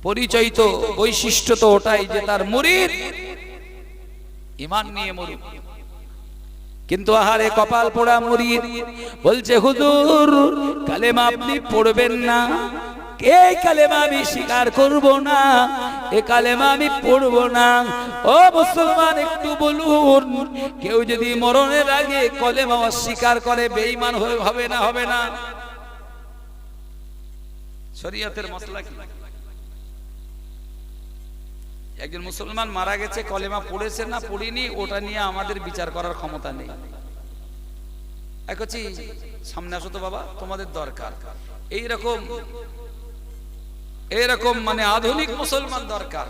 Speaker 1: পরিচয় তো, বৈশিষ্ট্য তো ওটাই যে তার মুরিদ ঈমান নিয়ে মরুক। কিন্তু আহারে কপাল পোড়া মুরিদ বলছে হুজুর কালেমা আপনি পড়বেন না, এই কালেমা আমি স্বীকার করব না, এ কালেমা আমি পড়বো না। ও মুসলমান একটু বলুন, কেউ যদি মরণের আগে কলেমা অস্বীকার করে বেঈমান হবে না? হবে না? শরীয়তের মাসলা কি? একজন মুসলমান মারা গেছে, কলেমা পড়েছে না পড়িনি ওটা নিয়ে আমাদের বিচার করার ক্ষমতা নেই। একছি সামনে আসো তো বাবা, তোমাদের দরকার এইরকম মানে আধুনিক মুসলমান দরকার।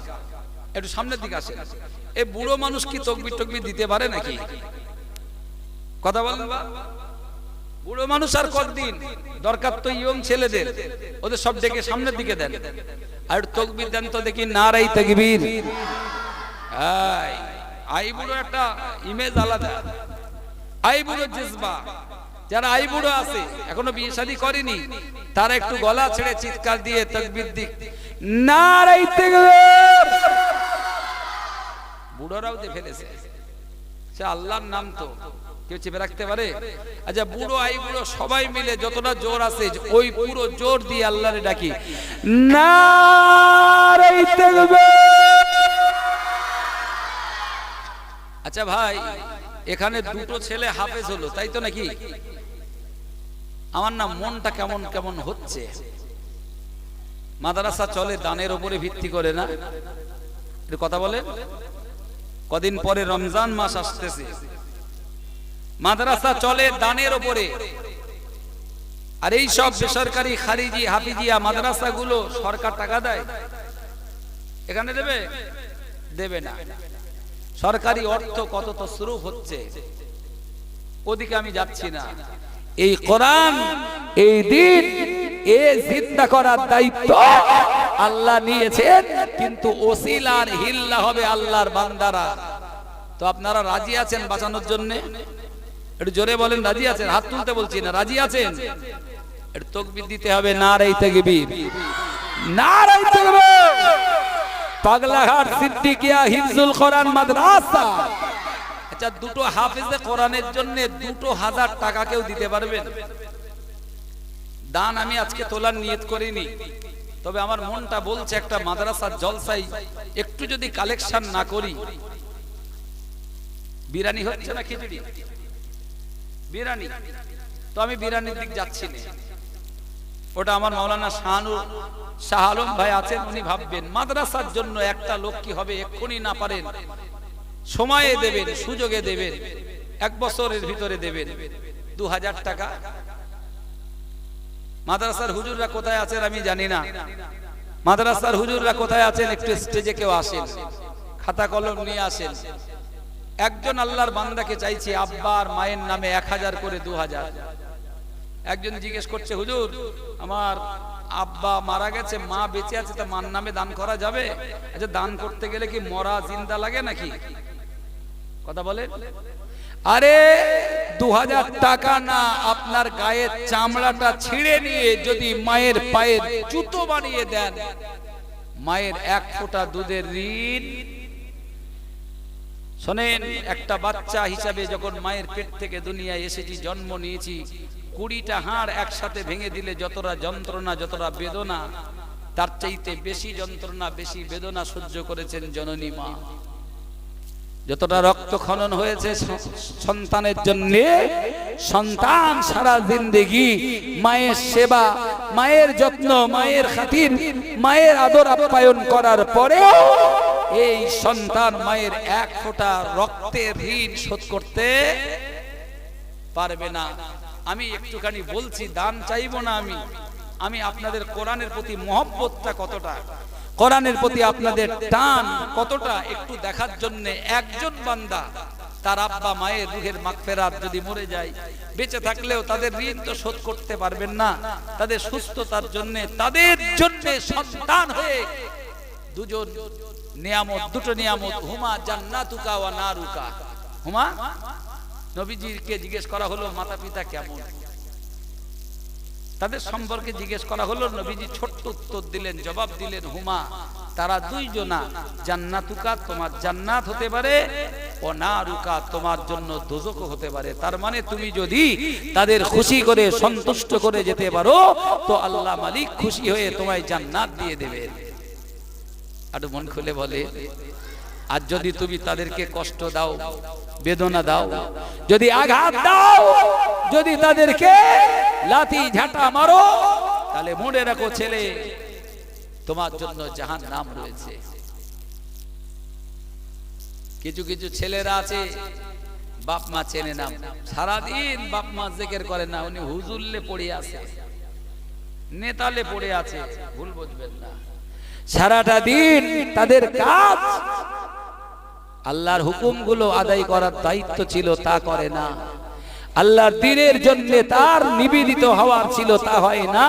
Speaker 1: একটু সামনের দিকে আসে। এই বুড়ো মানুষ কি তকবির টকবির দিতে পারে নাকি? কথা বলেন বা, বুড়ো মানুষ আর কতদিন? দরকার তো ইয়ং ছেলেদের, ওদের সব ডেকে সামনের দিকে দেন, আর তকবির দেন তো দেখি। নারাই তাকবীর। আই বুড়ো একটা ইমেজ আলাদা, আই বুড়ো জজবা। যারা আই বুড়ো আছে এখনো বিয়ে শাদী করেনি, তারা একটু গলা ছেড়ে চিৎকার দিয়ে তাকবীর দিক, নারাই তাকবীর। বুড়োরাও দিয়ে ফেলেছে, সে আল্লাহর নাম তো কেউ চেপে রাখতে পারে? আচ্ছা বুড়ো আই বুড়ো সবাই মিলে যতটা জোর আছে ওই পুরো জোর দিয়ে আল্লাহরে ডাকি, নারাই তাকবীর। আচ্ছা ভাই, এখানে দুটো ছেলে হাফেজ হলো, তাই তো নাকি? আমার না মনটা কেমন কেমন হচ্ছে। মাদ্রাসা চলে দানের উপরে ভিত্তি করে না? একটু কথা বলে। কদিন পরে রমজান মাস আসতেছে, মাদ্রাসা চলে দানের উপরে। আর এই সব বেসরকারি খারিজি হাফিজিয়া মাদ্রাসাগুলো সরকার টাকা দেয়, এখানে দেবে? দেবে না। সরকারি অর্থ কত তসরুফ হচ্ছে, ওদিকে আমি যাচ্ছি না। এই কোরআন, এই দিন, এ জিন্দা করার দায়িত্ব আল্লাহ নিয়েছেন, কিন্তু ওসিলার হিল্লা হবে আল্লাহর বান্দারা। তো আপনারা রাজি আছেন বাঁচানোর জন্য? একটু জোরে বলেন রাজি আছেন? হাত তুলতে বলছি না, রাজি আছেন? একটু তাকবীর দিতে হবে, নারাই তাকবীর, নারাই তাকবীর। পাগলাঘাট সিদ্দিকিয়া হিফজুল কোরআন মাদ্রাসা। আচ্ছা দুটো হাফেজে কোরআনের জন্য 2000 টাকা কেউ দিতে পারবেন? দান আমি আজকে তোলার নিয়ত করিনি, তবে আমার মনটা বলছে একটা মাদ্রাসার জলসাই একটু যদি কালেকশন না করি। বিরিয়ানি হচ্ছে না খিচুড়ি? বিরিয়ানি তো আমি বিরিয়ানির দিক যাচ্ছি না। ওটা আমার মাওলানা শাহ আলম ভাই আছেন, উনি ভাববেন। মাদ্রাসার জন্য একটা লোক কি হবে? এক্ষুনি না পারেন, সময়ে দেবেন, সুযোগে দেবেন, 1 বছরের ভিতরে দেবেন 2000 টাকা। মাদ্রাসার হুজুররা কোথায় আছেন আমি জানি না। মাদ্রাসার হুজুররা কোথায় আছেন? একটু স্টেজে কেউ আসেন, খাতা কলম নিয়ে আসেন। একজন আল্লাহর বান্দাকে চাইছি আব্বা আর মায়ের নামে 1000 করে 2000। একজন জিজ্ঞেস করছে, হুজুর আমার আব্বা মারা গেছে, মা বেঁচে আছে, তা মার নামে দান করা যাবে? আচ্ছা দান করতে গেলে কি মরা জিন্দা লাগে নাকি? কথা বলেন। আরে 2000 টাকা না, আপনার গায়ের চামড়াটা ছিঁড়ে নিয়ে যদি মায়ের পায়ের জুতো বানিয়ে দেন, মায়ের 1 ফোঁটা দুধের ঋণ। শোনেন, একটা বাচ্চা হিসাবে যখন মায়ের পেট থেকে দুনিয়ায় এসেছি, জন্ম নিয়েছি, 20টা হাড় একসাথে ভেঙে দিলে যতটা যন্ত্রণা, যতটা বেদনা, তার চাইতে বেশি যন্ত্রণা, বেশি বেদনা সহ্য করেছেন জননী মা। যতটা রক্ত খনন হয়েছে সন্তানের জন্য, সন্তান সারা জিন্দেগি মায়ের সেবা, মায়ের যত্ন, মায়ের খাতির, মায়ের আদর আপ্যায়ন করার পরে এই সন্তান মায়ের 1 ফোঁটা রক্তের ঋণ শোধ করতে পারবে না। আমি একটুখানি বলছি, দান চাইবো না আমি আপনাদের কোরআনের প্রতি মহব্বতটা কতটা, কোরআনের প্রতি আপনাদের টান কতটা একটু দেখার জন্য। একজন বান্দা তার আব্বা মায়ের রুহের মাগফিরাত যদি মরে যায়, বেঁচে থাকলেও তাদের ঋণ তো শোধ করতে পারবেন না। তাদের সুস্থতার জন্য, তাদের জন্য সন্তান হয়ে দুজন নিয়ামত, দুটো নিয়ামত, হুমা জান্নাতুকা ওয়া নারুকা। হুমা, নবীজিকে জিজ্ঞেস করা হলো মাতা পিতা কেমন, তাদের সম্পর্কে জিজ্ঞেস করা হলো, নবীজি ছোট্ট উত্তর দিলেন, জবাব দিলেন, হুমা, তারা দুইজনা, জান্নাতুকা তোমার জান্নাত হতে পারে, ও নারুকা তোমার জন্য দোজখ হতে পারে। তার মানে তুমি যদি তাদের খুশি করে সন্তুষ্ট করে যেতে পারো, তো আল্লাহ মালিক খুশি হয়ে তোমায় জান্নাত দিয়ে দেবেন। আর মন খুলে বলে, আর যদি তুমি তাদেরকে কষ্ট দাও, বেদনা দাও, যদি আঘাত দাও, যদি তাদেরকে লাথি ঝাঁটা মারো, তাহলে মনে রাখো ছেলে, তোমার জন্য জাহান্নাম রয়েছে। কিছু কিছু ছেলেরা আছে বাপ মা চেনে না, সারাদিন বাপ মা জিকির করে না, উনি হুজুরলে পড়ে আছে, নেতালে পড়ে আছে, ভুল বুঝবেন না। সারাটা দিন তাদের কাজ আল্লাহর হুকুমগুলো আদায় করার দায়িত্ব ছিল, তা করে না। আল্লাহর দ্বীনের জন্য তার নিবেদিত হওয়ার ছিল, তা হয় না।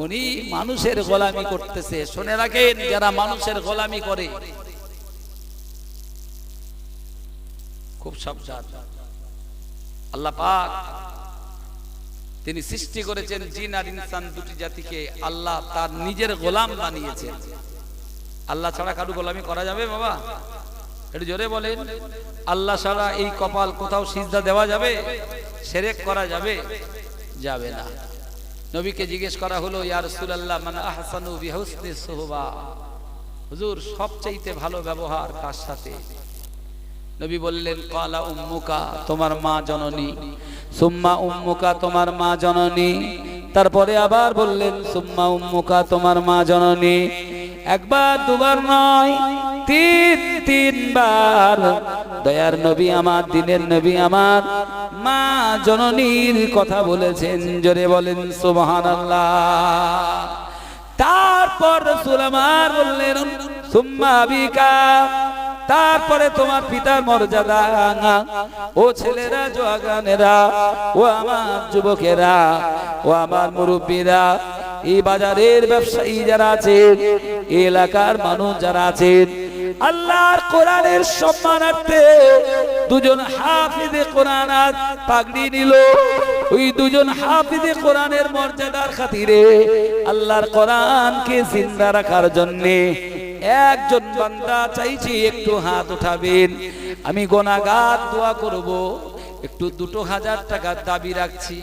Speaker 1: উনি মানুষের গোলামি করতেছে। শুনে রাখেন, যারা মানুষের গোলামি করে খুব সাবধান। আল্লাহ পাক তিনি সৃষ্টি করেছেন জিন আর ইনসান দুটি জাতিকে, আল্লাহ তার নিজের গোলাম বানিয়েছেন। আল্লাহ ছাড়া কারো গোলামি করা যাবে বাবা? একটু জোরে বলেন। আল্লাহ ছাড়া এই কপাল কোথাও সিজদা দেওয়া যাবে? শিরক করা যাবে? যাবে না। নবীকে জিজ্ঞেস করা হলো, ইয়া রাসূলুল্লাহ মান আহসানু বিহুসনি সুহবা, হুজুর সবচাইতে ভালো ব্যবহার কার সাথে? নবী বললেন, ক্বালা উম্মুকা, তোমার মা জননী, সুম্মা উম্মুকা, তোমার মা জননী, তারপরে আবার বললেন সুম্মা উম্মুকা, তোমার মা জননী। একবার দুবার নয়, তিনবার দয়ার নবী আমার, দ্বীনের নবী আমার মা জননীর কথা বলেছেন। জোরে বলেন সুবহানাল্লাহ। তারপর রাসূল আমার বললেন সুম্মা আবিকা, তারপরে তোমার পিতার মর্যাদা। ও ছেলেরা, জওয়ানেরা, ও আমার যুবকেরা, ও আমার মুরব্বীরা, এই বাজারের ব্যবসায়ী যারা আছেন, এলাকার মানুষ যারা আছেন, আল্লাহর কোরআনের সম্মানার্থে দুজন হাফিজে কোরআন আজ পাগড়ি নিল। ওই দুজন হাফিজে কোরআনের মর্যাদার খাতিরে আল্লাহর কোরআনকে জিন্দা রাখার জন্য একজন বান্দা চাইছি একটু হাত উঠাবেন। আমি গুনাহগার, দোয়া করব, একটু 2000 টাকা দাবি রাখছি।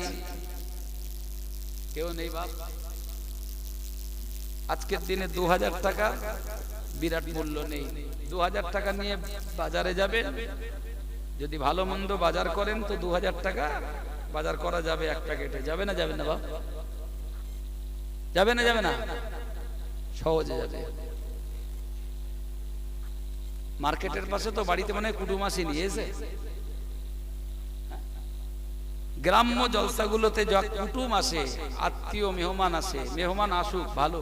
Speaker 1: কেউ নেই বাপ? আজকের দিনে 2000 টাকা বিরাট মূল্য নেই। 2000 টাকা নিয়ে বাজারে যাবেন, যদি ভালো মন্দ বাজার করেন তো 2000 টাকা বাজার করা যাবে একটা কেটে। যাবে না? যাবে না বাপ? যাবে না? যাবে না? সহজে যাবে। মার্কেটের পাশে তো বাড়িতে মনে হয় কুটুম আসি নিয়েছে। গ্রাম্য জলসাগুলোতে যা কুটুম আসে, আত্মীয় মেহমান আসে, মেহমান আসুক ভালো,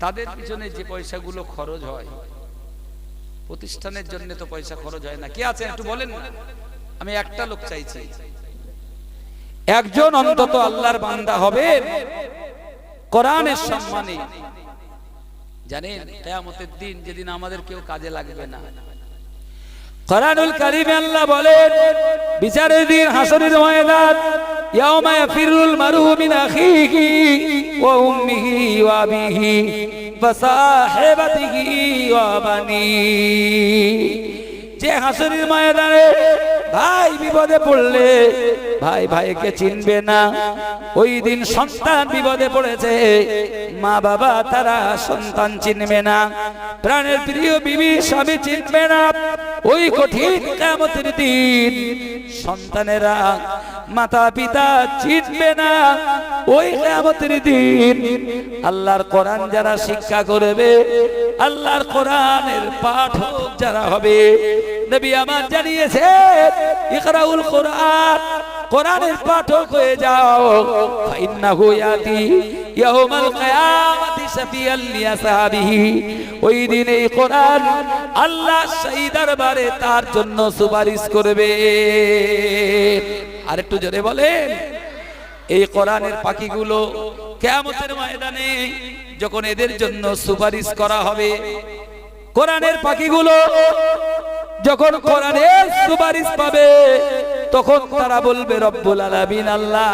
Speaker 1: তাদের পিছনে যে পয়সাগুলো খরচ হয়, প্রতিষ্ঠানের জন্য তো পয়সা খরচ হয় না। কে আছে একটু বলেন না? আমি একটা লোক চাইছি, একজন অন্তত আল্লাহর বান্দা হবে কোরআনের সম্মানে। জানেন কিয়ামতের দিন যেদিন আমাদের কেউ কাজে লাগবে না, কোরআনুল কারীমে আল্লাহ বলেন বিচারের দিন, হাসরের ময়দান, ইয়াউমা ইয়াফিরুল মারউ মিন আখিহি ওয়া উম্মিহি ওয়া আবিহি ওয়া সাহিবাতিহি ওয়া বানি। যে হাসরের ময়দানে ভাই বিপদে পড়লে ভাই ভাইকে চিনবে না, ওই দিন সন্তান বিপদে পড়েছে, মা বাবা তারা সন্তান চিনবে না, প্রাণের প্রিয় বিবি স্বামী চিনবে না। ওই কঠিন কিয়ামতের দিন সন্তানেরা মাতা পিতা চিনবে না। ওই কিয়ামতের দিন আল্লাহর কোরআন যারা শিক্ষা করবে, আল্লাহর কোরআনের পাঠক যারা হবে, নবী আমার জানিয়েছে ইকরাউল কোরআন, কোরআনের পাঠক হয়ে যাও, ফাইন্নাহু ইয়াতি ইয়াউমাল কিয়ামাতি শাফিয়াল লিআসহাবিহি। ওই দিন এই কোরআন আল্লাহ সেই দরবারে তার জন্য সুপারিশ করবে। আর একটু জোরে বলেন। এই কোরআনের পাখিগুলো কিয়ামতের ময়দানে যখন এদের জন্য সুপারিশ করা হবে, কোরআনের পাখিগুলো যখন কোরআনের সুপারিশ পাবে, তখন তারা বলবে রব্বুল আলামিন, আল্লাহ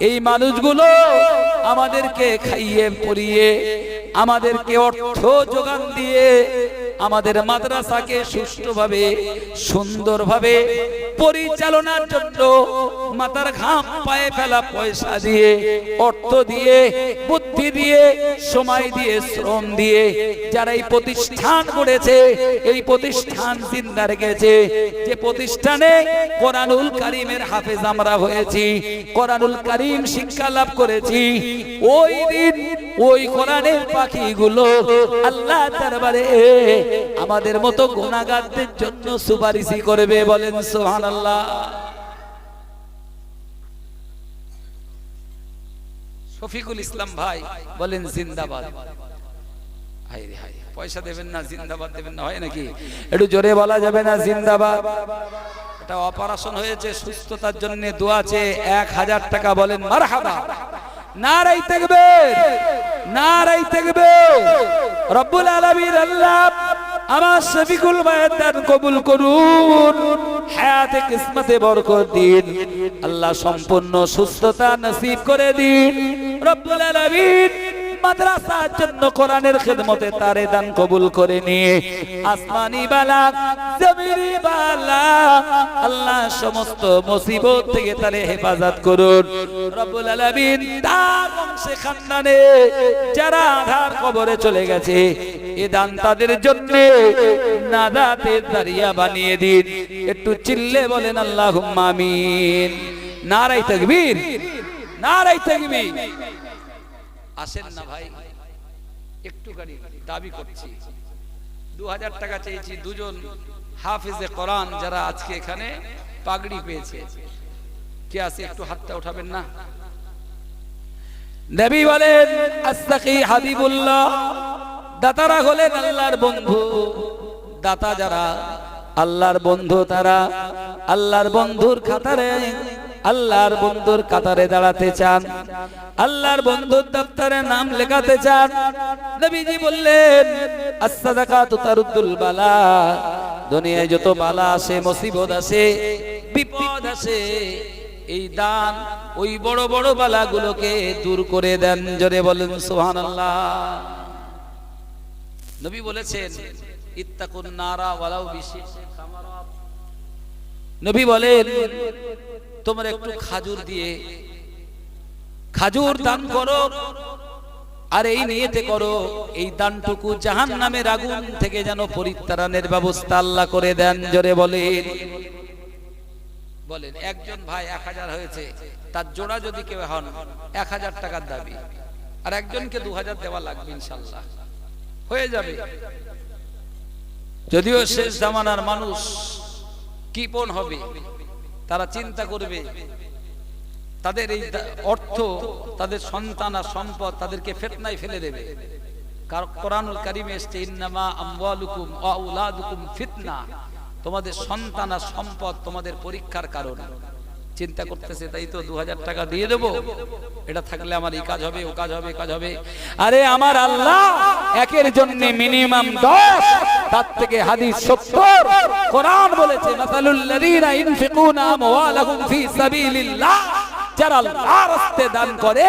Speaker 1: এই মানুষগুলো আমাদেরকে খাইয়ে পরিয়ে, আমাদেরকে অর্থ যোগান দিয়ে আমাদের মাদ্রাসাকে সুষ্ঠুভাবে সুন্দরভাবে পরিচালনার জন্য মাথার ঘাম পায়ে ফেলা পয়সা দিয়ে, অর্থ দিয়ে, বুদ্ধি দিয়ে, সময় দিয়ে, শ্রম দিয়ে যারা এই প্রতিষ্ঠান গড়েছে, এই প্রতিষ্ঠান জিন্দা রেখেছে, যে প্রতিষ্ঠানে কোরআনুল কারীমের হাফেজ আমরা হয়েছি, কোরআনুল কারীম শিক্ষা লাভ করেছি, ওই দিন ওই কোরআনের পাখিগুলো আল্লাহ দরবারে আমাদের মতো গুনাহগারদের জন্য সুপারিশি করবে। বলেন সুবহানাল্লাহ। শফিকুল ইসলাম ভাই বলেন জিন্দাবাদ। হাই রে হাই, পয়সা দেবেন না জিন্দাবাদ দেবেন না, হয় নাকি? একটু জোরে বলা যাবে না জিন্দাবাদ? এটা অপারেশন হয়েছে, সুস্থতার জন্য দোয়া চেয়ে 1000 টাকা, বলেন মারহাবা। নারায়ে তাকবীর, নারায়ে তাকবীর। রব্বুল আলামিন আল্লাহ আমার শফিকুল ভাইয়ের দান কবুল করুন, হায়াতে কিসমতে বরকত দিন, আল্লাহ সম্পূর্ণ সুস্থতা নসিব করে দিন। রব্বুল আলামিন মাদ্রাসার জন্য কোরআনের খিদমতে তারে দান কবুল করে নিয়ে আসমানি বালা জমিনি বালা আল্লাহ সমস্ত মুসিবত থেকে তারে হেফাজত করুন। রব্বুল আলামিন তার বংশে খানদানে যারা আধার কবরে চলে গেছে, এ দান তাদের জন্য নাজাতের দারিয়া বানিয়ে দিন। একটু চিল্লে বলেন আল্লাহুম্মা আমিন। নারায়ে তাকবীর, নারায়ে তাকবীর। আসেন না ভাই, একটু গাড়ি দাবি করছি, 2000 টাকা চেয়েছি। দুজন হাফেজে কোরআন যারা আজকে এখানে পাগড়ি পেয়েছে, কে আছে একটু হাতটা উঠাবেন না? নবী বলেন আস্তাকি হাবিবুল্লাহ, দাতারা হলেন আল্লাহর বন্ধু। দাতা যারা আল্লাহর বন্ধু, তারা আল্লাহর বন্ধুর খাতারে, আল্লাহর বন্ধুর কাতারে দাঁড়াতে চান, আল্লাহর বন্ধুর দপ্তরে নাম লেখাতে চান। নবীজি বললেন as-সাদাকাতু তারুদ্দুল বালা, দুনিয়ায় যত বালা আসে, মুসিবত আসে, বিপদ আসে, এই দান ওই বড় বড় বালাগুলোকে দূর করে দেন। জোরে বলেন সুবহানাল্লাহ। নবী বলেছেন ইত্তাকুন নারা ওয়ালাউ বিশিশি কামারাত। নবী বলেন তোমরা একটু খাজুর দিয়ে, খাজুর দান করো, আর এই নিয়তে করো এই দানটুকু জাহান্নামের আগুন থেকে যেন পরিত্রাণের ব্যবস্থা আল্লাহ করে দেন। জোরে বলেন, বলেন। একজন ভাই 1000 হয়েছে, তার জোড়া যদি কেউ হন 1000 টাকার দাবি, আর একজনকে 2000 দেওয়া লাগবে, ইনশাআল্লাহ হয়ে যাবে। যদিও শেষ জামানার মানুষ কিপন হবে, তারা চিন্তা করবে তাদের এই অর্থ, তাদের সন্তান আর সম্পদ তাদেরকে ফিতনায় ফেলে দেবে। কারণ কোরআনুল কারীমে এসেছে ইন্নামা আমওয়ালুকুম ওয়া আওলাদুকুম ফিতনা, তোমাদের সন্তান আর সম্পদ তোমাদের পরীক্ষার কারণ। চিন্তা করতেছে তাই তো 2000 টাকা দিয়ে দেব, এটা থাকলে আমার এই কাজ হবে, ও কাজ হবে, কাজ হবে। আরে আমার আল্লাহ একের জন্য মিনিমাম 10, তার থেকে হাদিস 70, কোরআন বলেছে মাসালুল লাযিনা ইনফিকুনা আমওয়ালাহুম ফি সাবিলিল্লাহ, যারা আল্লাহর রাস্তায় দান করে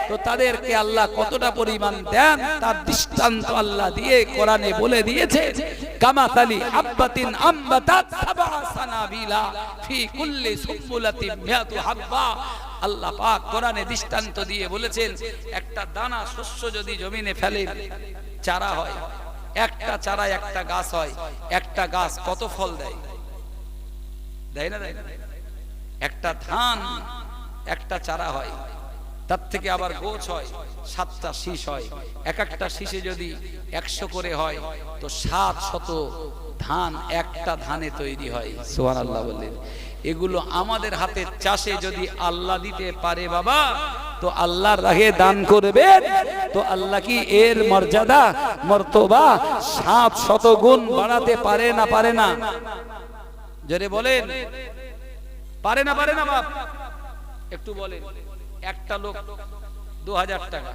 Speaker 1: তো তাদেরকে আল্লাহ কতটা পরিমাণ দেন তার দৃষ্টান্ত আল্লাহ দিয়ে কোরআনে বলে দিয়েছে। কামাতালি হাব্বাতিন আমবাতাত সাবআ সানাবিলা ফি কুল্লি সুবুলাতিন মিয়াতু হাব্বা। আল্লাহ পাক কোরআনে দৃষ্টান্ত দিয়ে বলেছেন একটা দানা শস্য যদি জমিনে ফেলে চারা হয়, একটা চারায় একটা গাছ হয়, একটা গাছ কত ফল দেয়? দেয় না? দেয় না? একটা ধান একটা চারা হয়, তার থেকে আবার গোছ হয়, 7টা শীষ হয়, এক একটা শীষে যদি 100 করে হয় তো 700 ধান একটা ধানে তৈরি হয়। সুবহানাল্লাহ বললেন। এগুলো আমাদের হাতের চাষে যদি আল্লাহ দিতে পারে বাবা, তো আল্লাহর রাহে দান করবেন, তো আল্লাহ কি এর মর্যাদা মর্তবা 700 গুণ বাড়াতে পারে না? পারে না? জোরে বলেন, পারে না? পারে না বাপ? একটু বলেন। একটা লোক 2000 টাকা,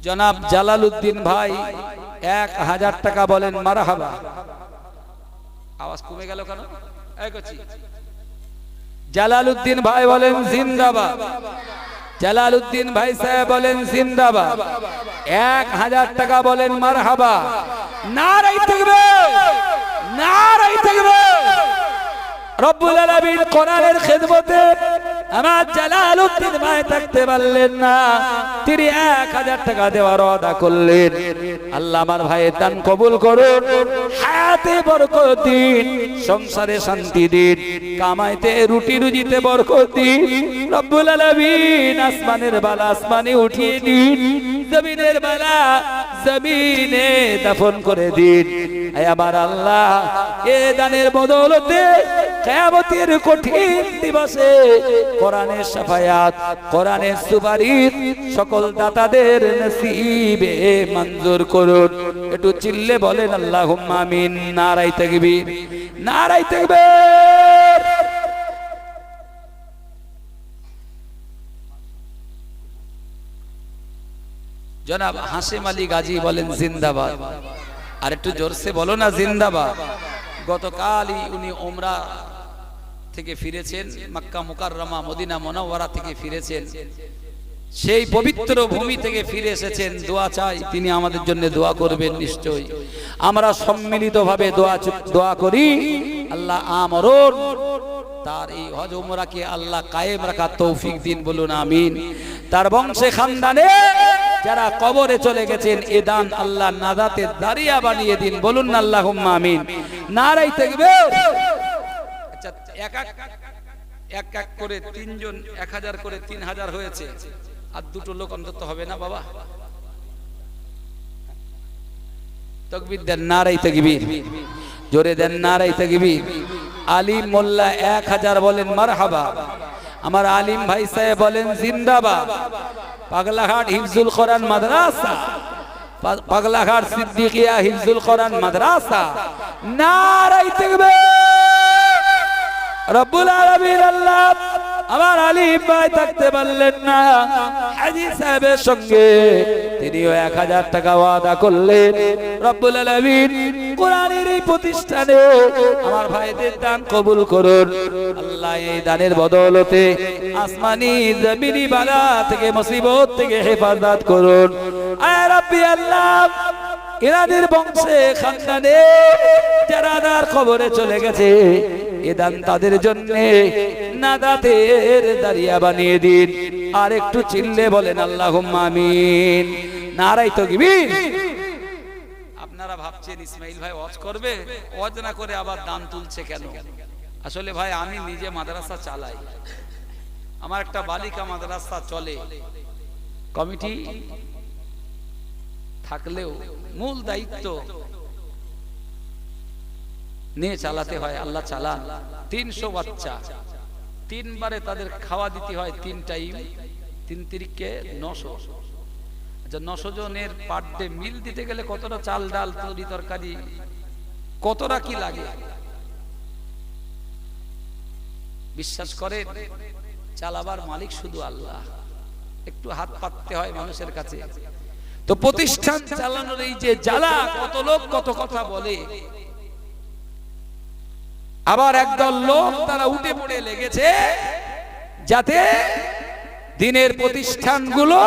Speaker 1: জনাব জালালউদ্দিন ভাই 1000 টাকা, বলেন মারহাবা। আওয়াজ কমে গেল কেন? এই করছি। জালালউদ্দিন ভাই বলেন জিন্দাবাদ। জালালউদ্দিন ভাই সাহেব বলেন জিন্দাবাদ, 1000 টাকা বলেন মারহাবা, নারায়ে তাকবীর, নারায়ে তাকবীর। রব্বুল আলামিন কোরআনের খিদমতে আমার জালালউদ্দিন ভাই থাকতে পারলেন না, তিনি 1000 টাকা দেওয়ার ওয়াদা করলেন। আল্লাহ আমার ভাইয়ের দান কবুল করুন, হায়াতে বরকত দিন, সংসারে শান্তি দিন, কামাইতে রুটি রুজিতে বরকত দিন। রব্বুল আলামিন আসমানের বালা আসমানে উঠিয়ে দিন, জমিনের বালা জমিনে দাফন করে দিন। আয় আমার আল্লাহ, এ দানের বদৌলতে কিয়ামতের কঠিন দিবসে কোরআনের শাফায়াত, কোরআনের সুপারিশ সকল দাতাদের নসিবে মঞ্জুর করুন। একটু চিল্লে বলেন আল্লাহুম্মা আমিন। নারায়ে তাকবীর, নারায়ে তাকবীর। জনাব হাশেম আলী গাজী বলেন জিন্দাবাদ। আর একটু জোরসে বলো না জিন্দাবাদ। গতকালই উনি ওমরা থেকে ফিরেছেন, মক্কা মুকাররমা মদিনা মুনাওয়ারা থেকে ফিরেছেন, সেই পবিত্র ভূমি থেকে ফিরে এসেছেন। দোয়া চাই, তিনি আমাদের জন্য দোয়া করবেন নিশ্চয়ই। আমরা সম্মিলিতভাবে দোয়া করি, আল্লাহ আমরণ তার এই হজ উমরাকে আল্লাহ কায়েম রাখার তৌফিক দিন, বলুন আমিন। তার বংশে খানদানে যারা কবরে চলে গেছেন, এ দান আল্লাহ নাজাতের দারিয়া বানিয়ে দিন, বলুন আল্লাহুম্মা আমিন। নারায়ে তাকবীর। আচ্ছা, এক এক করে তিনজন 1000 করে 3000 হয়েছে, আর দুটো লোক অন্তত হবে না বাবা? তাকবীর দেন, নারায়ে তাকবীর, জোরে দেন নারায়ে তাকবীর। আলিম মোল্লা 1000 বলেন মারহাবা। আমার আলিম ভাই সাহেব বলেন জিন্দাবাদ। পাগলাঘাট হিফজুল কোরআন মাদ্রাসা, পাগলাঘাট সিদ্দিকিয়া হিফজুল কোরআন মাদ্রাসা, নারায়ে তাকবীর। রব্বুল আলামিন আল্লাহ আমার আলিম ভাই থাকতে পারলেন না, হাজী সাহেবের সঙ্গে তিনিও 1000 টাকা ওয়াদা করলেন। রব্বুল আলামিন কোরআনের এই প্রতিষ্ঠানে আমার ভাইদের দান কবুল করুন। আল্লাহ এই দানের বদৌলতে আসমানি জমিনি বালা থেকে মুসিবত থেকে হেফাজত করুন। আয় রাব্বি আল্লাহ, এনাদের বংশে খানদানে যারা দার কবরে চলে গেছে, এ দান তাদের জন্য নাজাতের দারিয়া বানিয়ে দিন। আর একটু চিল্লে বলেন আল্লাহুম্মা আমিন। নারায়ে তাকবীর। আপনারা ভাবছেন ইসমাইল ভাই ওয়াজ করবে, ওয়াজ না করে আবার দান তুলছে কেন? আসলে ভাই আমি নিজে মাদ্রাসা চালাই, আমার একটা বালিকা মাদ্রাসা চলে, কমিটি থাকলেও মূল দায়িত্ব নিয়ে চালাতে হয়। আল্লাহ চালান। 300 বাচ্চা, 3 বারে তাদের খাওয়া দিতে হয়, 3 টাইম, 3 তিরিকে 900। আচ্ছা, 900 জনের পার ডে মিল দিতে গেলে কতটা চাল ডাল তরি তরকারি কতটা কি লাগে বিশ্বাস করেন? চালাবার মালিক শুধু আল্লাহ, একটু হাত পাততে হয় মানুষের কাছে। তো প্রতিষ্ঠান চালানোর এই যে জ্বালা, কত লোক কত কথা বলে, আবার একদল লোক তারা উঠে পড়ে লেগেছে যাতে দিনের প্রতিষ্ঠানগুলো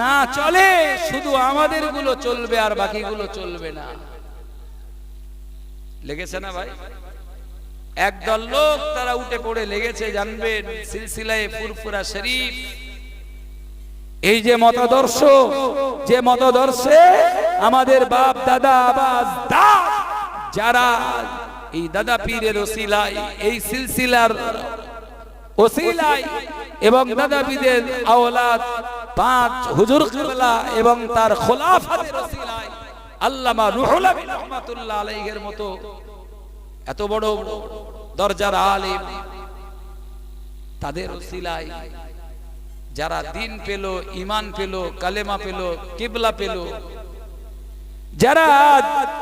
Speaker 1: না চলে, শুধু আমাদের গুলো চলবে আর বাকিগুলো চলবে না। লেগেছে না ভাই? একদল লোক তারা উঠে পড়ে লেগেছে, জানবেন সিলসিলায়ে ফুরফুরা শরীফ, এই যে মতাদর্শ, যে মতাদর্শে আমাদের বাপ দাদা আবাস দা যারা এই দাদা পীরের ওসিলায়, এই সিলসিলার ওসিলায় এবং দাদা পীরের আওলাদ 5 হুজুর কিবলা এবং তার খোলাফাদের ওসিলায়, আল্লামা রুহুল আমিন রাহমাতুল্লাহ আলাইহির মতো এত বড় দরজার আলেম, তাদের ওসিলায় যারা দিন পেল, ঈমান পেল, কালেমা পেল, কিবলা পেল, যারা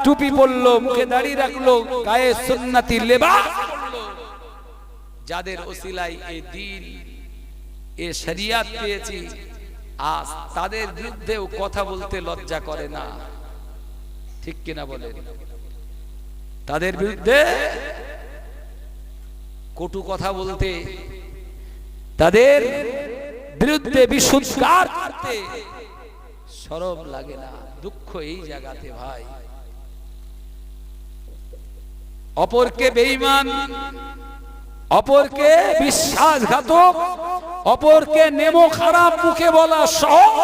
Speaker 1: টুপি পরলো, মুখে দাড়ি রাখলো, গায়ে সুন্নতি লেবাস পরলো, যাদের ওসিলায় এই দ্বীন, এই শরিয়াত পেয়েছি, আজ তাদের বিরুদ্ধেও কথা বলতে লজ্জা করে না, ঠিক কিনা বলেন? তাদের বিরুদ্ধে কটু কথা বলতে, তাদের বিরুদ্ধে বিশুদ্ধার করতে শরম লাগে না। দুঃখ এই জায়গাতে ভাই, অপরকে বেঈমান, অপরকে বিশ্বাসঘাতক, অপরকে নেমো খারাপ মুখে বলা সহ,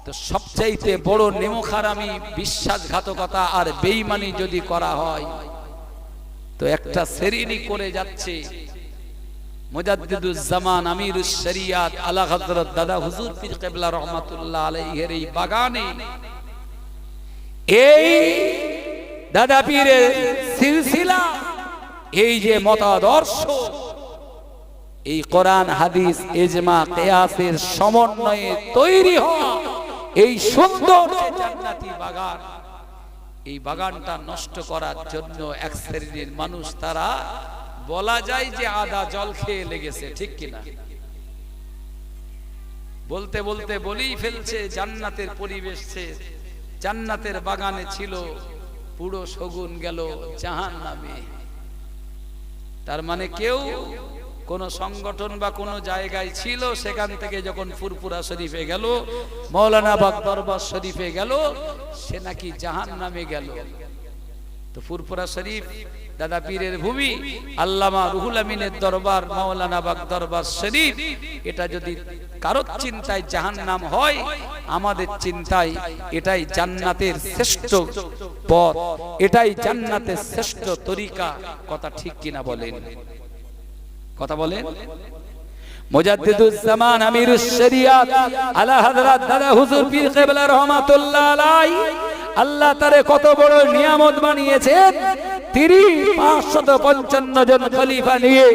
Speaker 1: তো সবচাইতে বড় নেমো খারামি বিশ্বাসঘাতকতা আর বেঈমানি যদি করা হয়, তো একটা শ্রেণী করে যাচ্ছে মুজাদ্দিদুজ জামান আমিরুশ শরিয়াত আলা হযরত দাদা হুজুর পীর কিবলা রাহমাতুল্লাহ আলাইহির এই বাগানে, এই দাদা পীরের সিলসিলা, এই যে মতাদর্শ, এই কোরআন হাদিস ইজমা কিয়াসের সমন্বয়ে তৈরি হওয়া এই সুন্দর জান্নাতি বাগান, এই বাগানটা নষ্ট করার জন্য এক শ্রেণীর মানুষ, তারা বলা যায় যে আদা জল খেয়ে লেগেছে, ঠিক কিনা? বলতে বলতে বলেই ফেলছে জান্নাতের পরিবেশ, জান্নাতের বাগানে ছিল, পুরো শগুন গেল জাহান্নামে। তার মানে কেউ কোন সংগঠন বা কোন জায়গায় ছিল, সেখান থেকে যখন ফুরফুরা শরীফে গেল, মৌলানা বাগ দরবার শরীফে গেল, সে নাকি জাহান্নামে গেল। তো ফুরফুরা শরীফ দাদা পীরের ভূমি, আল্লামা রুহুল আমিনের দরবার, মৌলানা বাগ দরবার শরীফ, এটা যদি কারোর চিন্তায় জাহান্নাম হয়, আমাদের চিন্তায় এটাই জান্নাতের শ্রেষ্ঠ পথ, এটাই জান্নাতের শ্রেষ্ঠ তরিকা। কথা ঠিক কিনা বলেন? কথা বলেন। মুজাদ্দিদুজ জামান আমিরুশ শরিয়াত আলা হযরত দাদা হুজুর পীর কিবলা রাহমাতুল্লাহ আলাইহি, আল্লাহ তারে কত বড় নিয়ামত বানিয়েছেন। তিনি 555 জন খলিফা নিয়ে,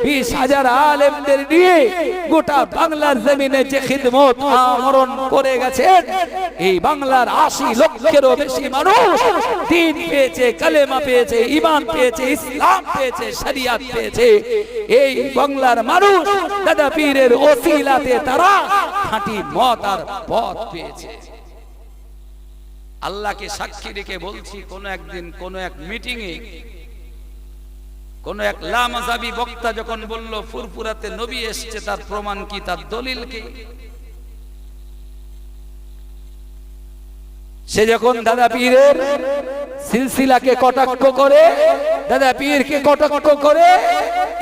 Speaker 1: 20,000 আলেমদের নিয়ে গোটা বাংলার জমিনে যে খিদমত আমরণ করে গেছেন, এই বাংলার 80 লক্ষেরও বেশি মানুষ দ্বীন পেয়েছে, কালেমা পেয়েছে, ঈমান পেয়েছে, ইসলাম পেয়েছে, শরিয়াত পেয়েছে। এই বাংলার মানুষ দাদা পীরের ওসিলাতে তারা খাঁটি মত আর পথ পেয়েছে। আল্লাহকে সাক্ষী রেখে বলছি, কোন একদিন কোন এক মিটিং এ কোন এক লামাযাবি বক্তা যখন বলল ফুরফুরাতে নবী এসেছে, তার প্রমাণ কি, তার দলিল কি? সে যখন দাদা পীরের সিলসিলাকে কটাক্ষ করে, দাদা পীরকে কটাক্ষ করে,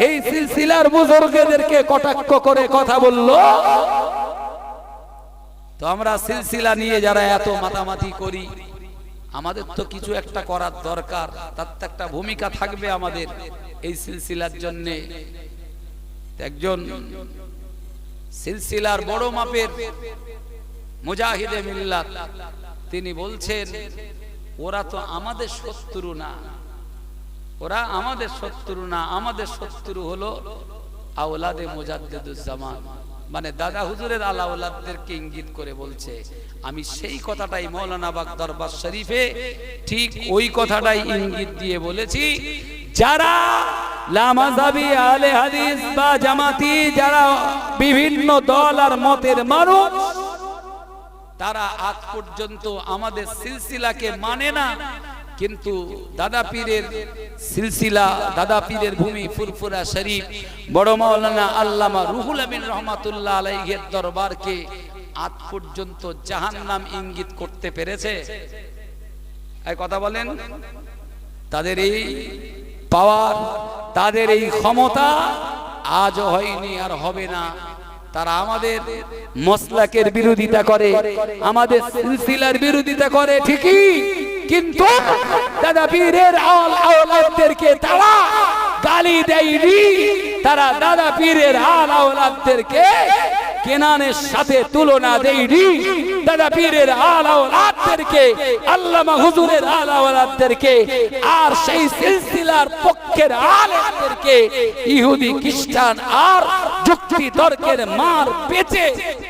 Speaker 1: এই সিলসিলার বুজুর্গদেরকে কটাক্ষ করে কথা বলল, তো আমরা সিলসিলা নিয়ে যারা এত মাতামাতি করি, আমাদের তো কিছু একটা করার দরকার, তার তো একটা ভূমিকা থাকবে আমাদের এই সিলসিলার জন্য। একজন সিলসিলার বড় মাপের মুজাহিদে মিল্লাত, তিনি বলছেন, ওরা তো আমাদের শত্রু না, ওরা আমাদের শত্রু না, আমাদের শত্রু হলো আওলাদে মুজাদ্দিদুজ জামান, মানে দাদা হুজুরের আলা আওলাদদেরকে ইঙ্গিত করে বলছে। আমি সেই কথাটাই মৌলানা বাগ দরবার শরীফে ঠিক ওই কথাটাই ইঙ্গিত দিয়ে বলেছি, যারা লামাযাবি আলে হাদিস বা জামাতি, যারা বিভিন্ন দল আর মতের মানুষ, তারা আজ পর্যন্ত আমাদের সিলসিলাকে মানে না, কিন্তু দাদা পীরের সিলসিলা, দাদা পীরের ভূমি ফুরফুরা শরীফ, বড় মাওলানা আল্লামা রুহুল আমিন রাহমাতুল্লাহ আলাইহির দরবারকে আজ পর্যন্ত জাহান্নাম ইঙ্গিত করতে পেরেছে। এই কথা বলেন, তাদের এই পাওয়ার, তাদের এই ক্ষমতা আজও হয়নি আর হবে না। তারা আমাদের মসলাকের বিরোধিতা করে, আমাদের সিলসিলার বিরোধিতা করে ঠিকই, কিন্তু দাদা পীরের আওলাদদেরকে তারা গালি দেয়নি, তারা দাদা পীরের আওলাদদেরকে কেনানের সাথে তুলনা দেয়নি, দাদা পীরের আওলাদদেরকে, আল্লামা হুজুরের আওলাদদেরকে আর সেই সিলসিলার পক্ষের আলেমদেরকে ইহুদি খ্রিস্টান আর যুক্তি তর্কের মার পেঁচে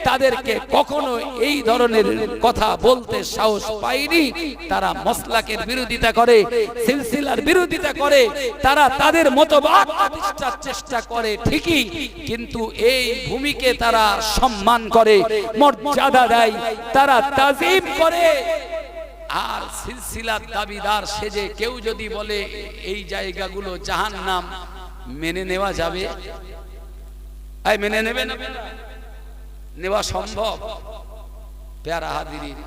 Speaker 1: তাদেরকে কখনো এই ধরনের কথা বলতে সাহস পায়নি। তারা মসলাকের বিরোধিতা করে, সিলসিলার বিরোধিতা করে, তারা তাদের মতবাদ প্রতিষ্ঠার চেষ্টা করে ঠিকই, কিন্তু এই ভূমিকে তারা সম্মান করে, মর্যাদা দেয়, তারা তাজিম করে। আর সিলসিলার দাবিদার সেজে কেউ যদি বলে এই জায়গাগুলো জাহান্নাম, মেনে নেওয়া যাবে? মেনে নেবে না? নেওয়া সম্ভব? প্যারা হাজিরিন,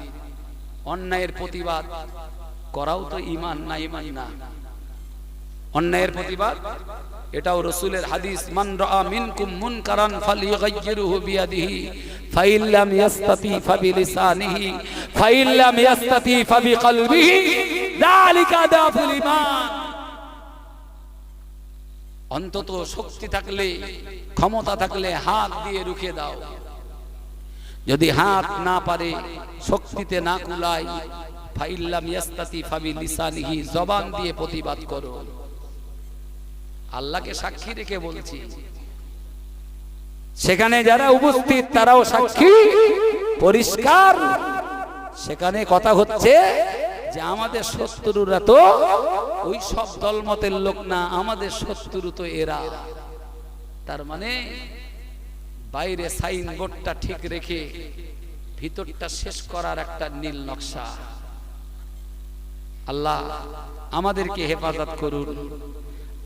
Speaker 1: অন্যায়ের প্রতিবাদ করাও তো ঈমান না? ঈমান না। অন্যায়ের প্রতিবাদ এটাও রাসূলের হাদিস, মান রাআ মিনকুম মুনকারান ফালইগাইয়িরহু বিয়াদিহি ফাইন লাম ইয়াসতাতি ফাবিলিসানিহি ফাইন লাম ইয়াসতাতি ফাবিকলবিহি যালিকা দাফুল ঈমান। অন্তত শক্তি থাকলে, ক্ষমতা থাকলে হাত দিয়ে রুখে দাও। যদি হাত না পারে, শক্তিতে না কুলায়, ফাইন লাম ইয়াসতাতি ফাবিলিসানিহি, জবান দিয়ে প্রতিবাদ করো। আল্লাহকে সাক্ষী রেখে বলছি, সেখানে যারা উপস্থিত তারাও সাক্ষী, পরিষ্কার। সেখানে কথা হচ্ছে যে আমাদের শত্রুরা তো ওই সব দলমতের লোক না, আমাদের শত্রু তো এরা। তার মানে বাইরে সাইনবোর্ডটা ঠিক রেখে ভিতরটা শেষ করার একটা নীল নকশা। আল্লাহ আমাদেরকে হেফাজত করুন।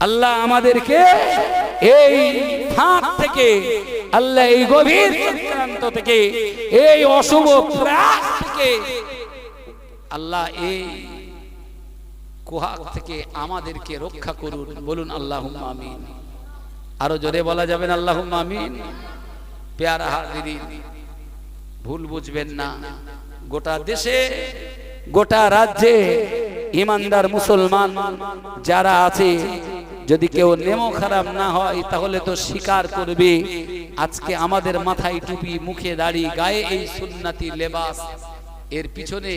Speaker 1: আল্লাহ আমাদেরকে এই ফাঁদ থেকে, আল্লাহ এই গভীর চক্রান্ত থেকে, এই অশুভ প্রয়াস থেকে, আল্লাহ এই কুহাক থেকে আমাদেরকে রক্ষা করুন। বলুন আল্লাহুম্মা আমিন। আরো জোরে বলা যাবেন আল্লাহুম্মা আমিন। প্যারা হাজিরিন, ভুল বুঝবেন না, গোটা দেশে, গোটা রাজ্যে ইমানদার মুসলমান যারা আছে, যদি কেউ নেমো খারাপ না হয় তাহলে তো স্বীকার করবে আজকে আমাদের মাথায় টুপি, মুখে দাড়ি, গায়ে এই সুন্নতি লেবাস, এর পিছনে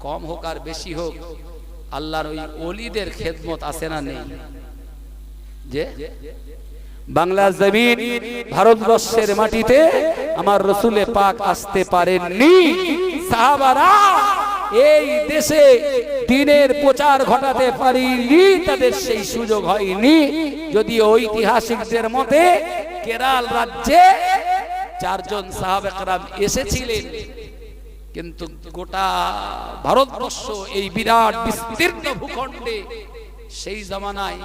Speaker 1: কম হোক আর বেশি হোক আল্লাহর ওই ওলিদের খেদমত আছে না নেই? যে বাংলা জমিন, ভারতবর্ষের মাটিতে আমার রসুলে পাক আসতে পারেননি, সাহাবারা এই দেশে দ্বীনের প্রচার ঘটাতে পারেনি, তাদের সেই সুযোগ হয়নি। যদি ঐতিহাসিকদের মতে কেরল রাজ্যে 4 জন সাহাবা কেরাম এসেছিলেন, কিন্তু গোটা ভারতবর্ষ এই বিরাট বিস্তীর্ণ ভূখণ্ডে সেই জামানায়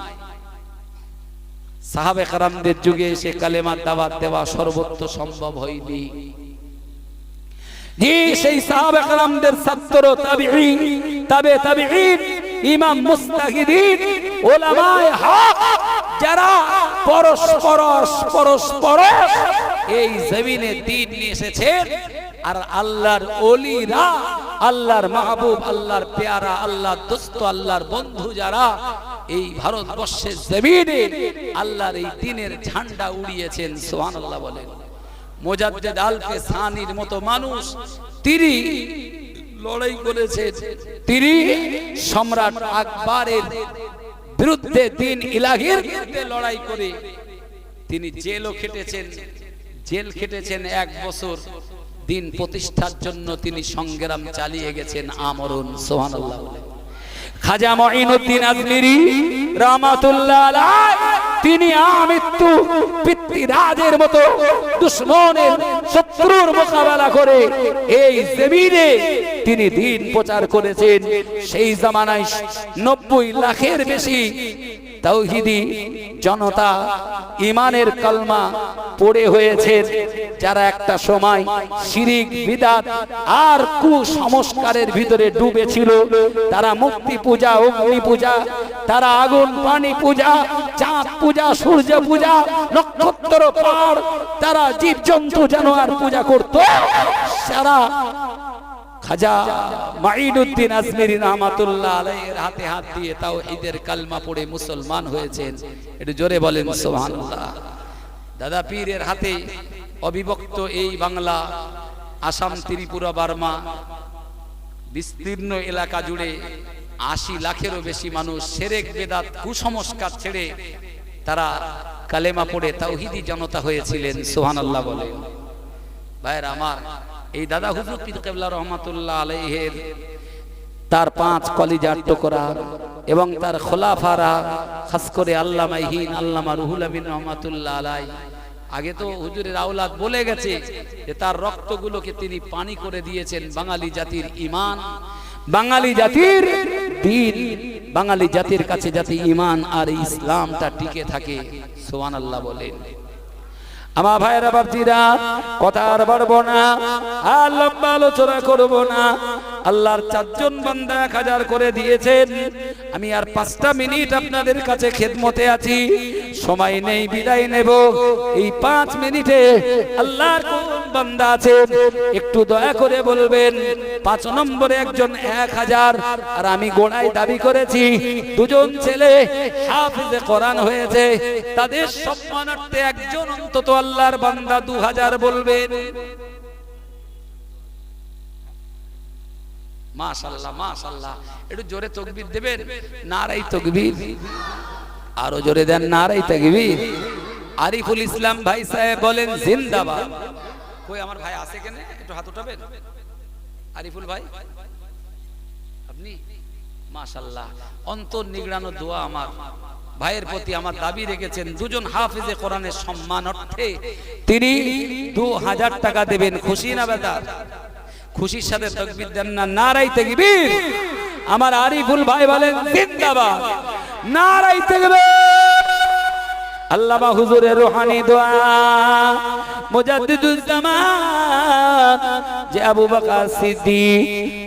Speaker 1: সাহাবা কেরামদের যুগে এসে কালেমার দাওয়াত দেওয়া সর্বত্র সম্ভব হয়নি। সেই সাহাবা কেরামদের ছাত্র তাবিঈন, তাবে তাবিঈন, ইমাম মুজতাহিদিন, উলামায়ে হক যারা পরস্পর এই জমিনে দ্বীন নিয়ে এসেছেন, আর আল্লাহর ওলিরা, আল্লাহর মাহবুব, আল্লাহর পেয়ারা, আল্লাহর দোস্ত, আল্লাহর বন্ধু যারা এই ভারতবর্ষের জমিনে আল্লাহর এই দ্বীনের ঝান্ডা উড়িয়েছেন, সুবহানাল্লাহ বলেন। মুজাদ্দিদ আলফে সানির মতো মানুষ, তিনি লড়াই করেছেন, তিনি সম্রাট আকবরের বিরুদ্ধে, দ্বীন ইলাহির বিরুদ্ধে লড়াই করে তিনি জেলও খেটেছেন। জেল খেটেছেন 1 বছর। দ্বীন প্রতিষ্ঠার জন্য তিনি সংগ্রাম চালিয়ে গেছেন আমরণ, সুবহানাল্লাহ। খাজা মুঈনুদ্দিন আজমিরি রাহমাতুল্লাহ আলাইহি, তিনি আমৃত্যু পিতৃরাজের মতো দুশমনের, শত্রুর মোকাবেলা করে এই জমিনে তিনি দ্বীন প্রচার করেছেন। সেই জামানায় 90 লাখের বেশি তাওহীদি জনতা ঈমানের কালমা পড়ে হয়েছে, যারা একটা সময় শিরিক, বিদআত আর কুসংস্কারের ভিতরে ডুবে ছিল। তারা মূর্তি পূজা, অগ্নি পূজা, তারা আগুন পানি পূজা, চাঁদ পূজা, সূর্য পূজা, নক্ষত্র পার, তারা জীবজন্তু জানোয়ার পূজা করত। সারা খাজা মুঈনুদ্দিন আজমিরি রাহমাতুল্লাহ আলাইহির হাতে হাত দিয়ে তাওহীদের কালমা পড়ে মুসলমান হয়েছেন। একটু জোরে বলেন সুবহানাল্লাহ। দাদা পীরের হাতে অবিভক্ত এই বাংলা, আসাম, ত্রিপুরা, বার্মা, বিস্তীর্ণ এলাকা জুড়ে 80 লাখেরও বেশি মানুষ শিরক, বিদআত, কুসংস্কার ছেড়ে তারা কালেমা পড়ে তাওহীদি জনতা হয়েছিলেন, সুবহানাল্লাহ বলেন। ভাইরা আমার, এই দাদা হুজুর পীর কেবলা রহমাতুল্লাহ আলাইহির তার 5 কলিজার টুকরা এবং তার খোলাফারা, খাস করে আল্লামা হিন, আল্লামা রুহুল আমিন রহমাতুল্লাহ আলাইহি, আগে তো হুজুরের আওলাদ বলে গেছে যে তার রক্তগুলোকে তিনি পানি করে দিয়েছেন বাঙালি জাতির ঈমান, বাঙালি জাতির দ্বীন, বাঙালি জাতির কাছে যাতে ঈমান আর ইসলামটা টিকে থাকে, সুবহানাল্লাহ বলেন। আমার ভাইয়েরা বাপজিরা, কথা আর বাড়বো না, আর লম্বা আলোচনা করবো না। আল্লাহর 4 জন বান্দা 1000 করে দিয়েছেন। আমি আর 5টা মিনিট আপনাদের কাছে খেদমতে আছি, সময় নেই, বিদায় নেব। এই 5 মিনিটে আল্লাহর কোন বান্দা আছে একটু দয়া করে বলবেন। 5 নম্বরে একজন 1000, আর আমি গোড়ায় দাবি করেছি 2 জন ছেলে হাফেজে কোরআন হয়েছে, তাদের সম্মানার্থে একজন অন্তত আল্লাহর বান্দা 2000 বলবেন। মাশাআল্লাহ মাশাআল্লাহ, একটু জোরে তাকবীর দেবেন। নারায়ে তাকবীর, আরো জোরে দেন নারায়ে তাকবীর। আরিফুল ইসলাম ভাই সাহেব বলেন জিন্দাবাদ। কই আমার ভাই আছে কেন, একটু হাত উঠাবেন। আরিফুল ভাই আপনি, মাশাআল্লাহ, অন্তর নিগড়ানো দোয়া আমার ভাইয়ের প্রতি আমার দাবি রেখেছেন। 2 জন হাফেজে কোরআনের সম্মানার্থে তিনি 2000 টাকা দেবেন। খুশি না বেদার? খুশির সাথে তাকবীর দেন না নারায়ে তাকবীর। আমার আরিফুল ভাই বলেন জিন্দাবাদ, নারায়ে তাকবীর। আল্লামা হুজুরের রূহানি দোয়া, মুজাদ্দিদুজ জামান যে আবু বকর সিদ্দিক,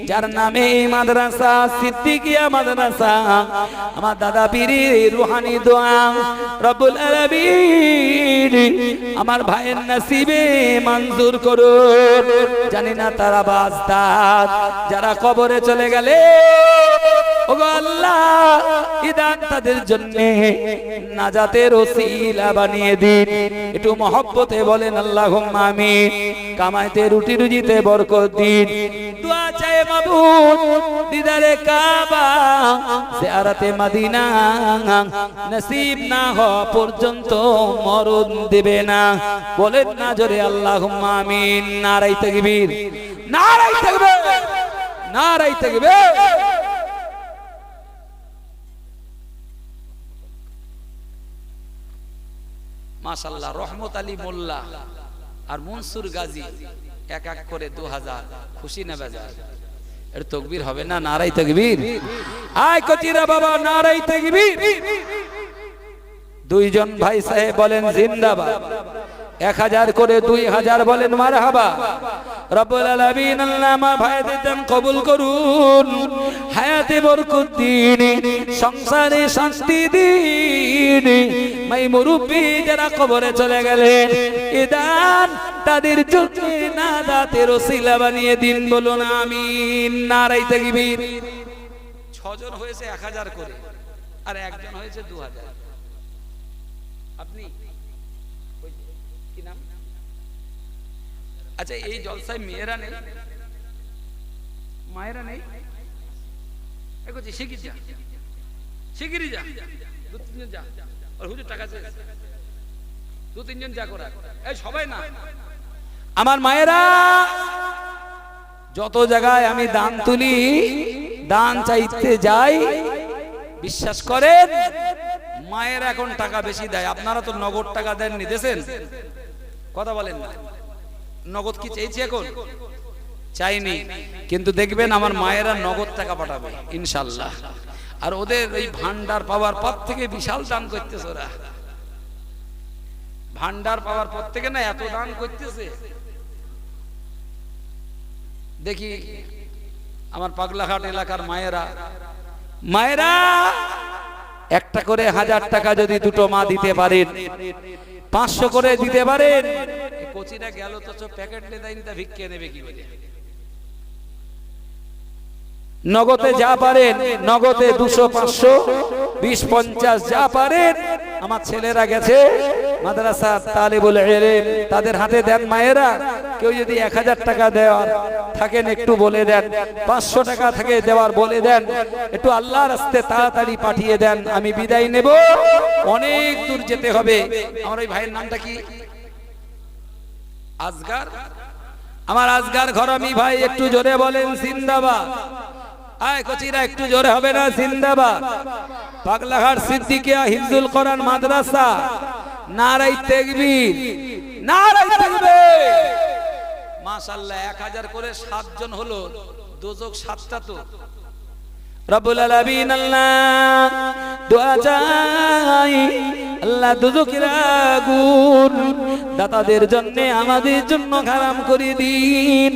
Speaker 1: যার নামে এই মাদ্রাসা সিদ্দিকিয়া মাদ্রাসা, আমার দাদা পীরের রূহানি দোয়া, রব্বুল আলামিন আমার ভাইয়ের নসিবে মঞ্জুর করুন। জানি না তারা বাজদাদ যারা কবরে চলে গেলে, ওগো আল্লাহ ইদান তাদের জন্য নাজাতের ওসিলা বানিয়ে দিন। একটু মহব্বতে বলেন আল্লাহুম্মা আমিন। কামাইতে রুটি রুজিতে বরকত দিন। দোয়া চাই মাবুদ দিদারে কাবা জিয়ারতে মদিনা নসিব না হওয়া পর্যন্ত মরণ দেবে না। বলেন না জোরে আল্লাহুম্মা আমিন। নারায়ে তাকবীর, নারায়ে তাকবীর, নারায়ে তাকবীর। মাশাআল্লাহ, রহমত আলী মোল্লা আর মনসুর গাজী 1 করে 2000। খুশি না বেজার? এর তাকবীর হবে না? নারায়ে তাকবীর। আয় কচিরা বাবা, নারায়ে তাকবীর। 2 জন ভাই সাহেব বলেন জিন্দাবাদ। 1000 করে 2000 বলেন মারহাবা। রব্বুল আলামিন আল্লাহ আমার ভাইদের দান কবুল করুন, হায়াতে বরকত দিন, সংসারে শান্তি দিন। মাই মুরব্বি যারা কবরে চলে গেলেন, ইদান তাদের জন্য নাজাতের ওসিলা বানিয়ে দিন। বলুন আমিন। নারায়ে তাকবীর। 6 জন হয়েছে 1000 করে, আর একজন হয়েছে 2000। আপনি কি নাম? আচ্ছা, এই জলসায় মেয়েরা নেই, মায়েরা নেই? এগোছি শিগগির যা, শিগগিরই যা, 2-3 জন যা। আর হুজুর টাকা চেয়ে 2-3 জন যা করা। এই সবাই না, আমার মায়েরা যত জায়গায় আমি দান তুলি, দান চাইতে যাই, বিশ্বাস করেন মায়ের এখন টাকা বেশি দেয়। আপনারা তো নগদ টাকা দেননি, দিয়েছেন? কথা বলেন না। নগদ কি চাইছি এখন? চাইনি, কিন্তু দেখবেন আমার মায়েরা নগদ টাকা পাঠাবে ইনশাআল্লাহ। আর ওদের এই ভান্ডার পাওয়ার পর থেকে বিশাল দান করতেছে ওরা। ভান্ডার পাওয়ার পর থেকে না এত দান করতেছে। দেখি আমার পাগলাঘাট এলাকার মায়েরা, মায়েরা একটা করে 1000 টাকা যদি 2টো মা দিতে পারেন, 500 করে দিতে পারেন, কোচিরা গেল তো প্যাকেট নিয়ে দেয়নি, তা ভিক্ষে নেবে কি করে? নগদে যা পারেন, নগদে 200, 500, 20, 50 যা পারেন। আমার ছেলেরা গেছে মাদ্রাসা তালিবুল ইলম, তাদের হাতে দেন মায়েরা। কেউ যদি 1000 টাকা দেওয়ার থাকেন একটু বলে দেন, 500 টাকা থাকে দেওয়ার বলে দেন, একটু আল্লাহর রাস্তায় তাড়াতাড়ি পাঠিয়ে দেন। আমি বিদায় নেব, অনেক দূর যেতে হবে। আমার ওই ভাইয়ের নামটা কি? আজগার। আমার আজগার ঘরামি ভাই, একটু জোরে বলেন জিন্দাবাদ। আয় কচিরা একটু জোরে হবে না? জিন্দাবাদ। পাগলাঘাট সিদ্দিকিয়া হিফজুল কোরআন মাদ্রাসা, নারায়ে তাকবীর, নারায়ে তাকবীর। মাশাআল্লাহ, 1000 করে 7 জন হলো, দোজক 7টা। তো রব্বুল আলামিন আল্লাহ দোয়া চাই আল্লাহ দুজকের আগুন দাতাদের জন্য আমাদের জন্য হারাম করে দিন।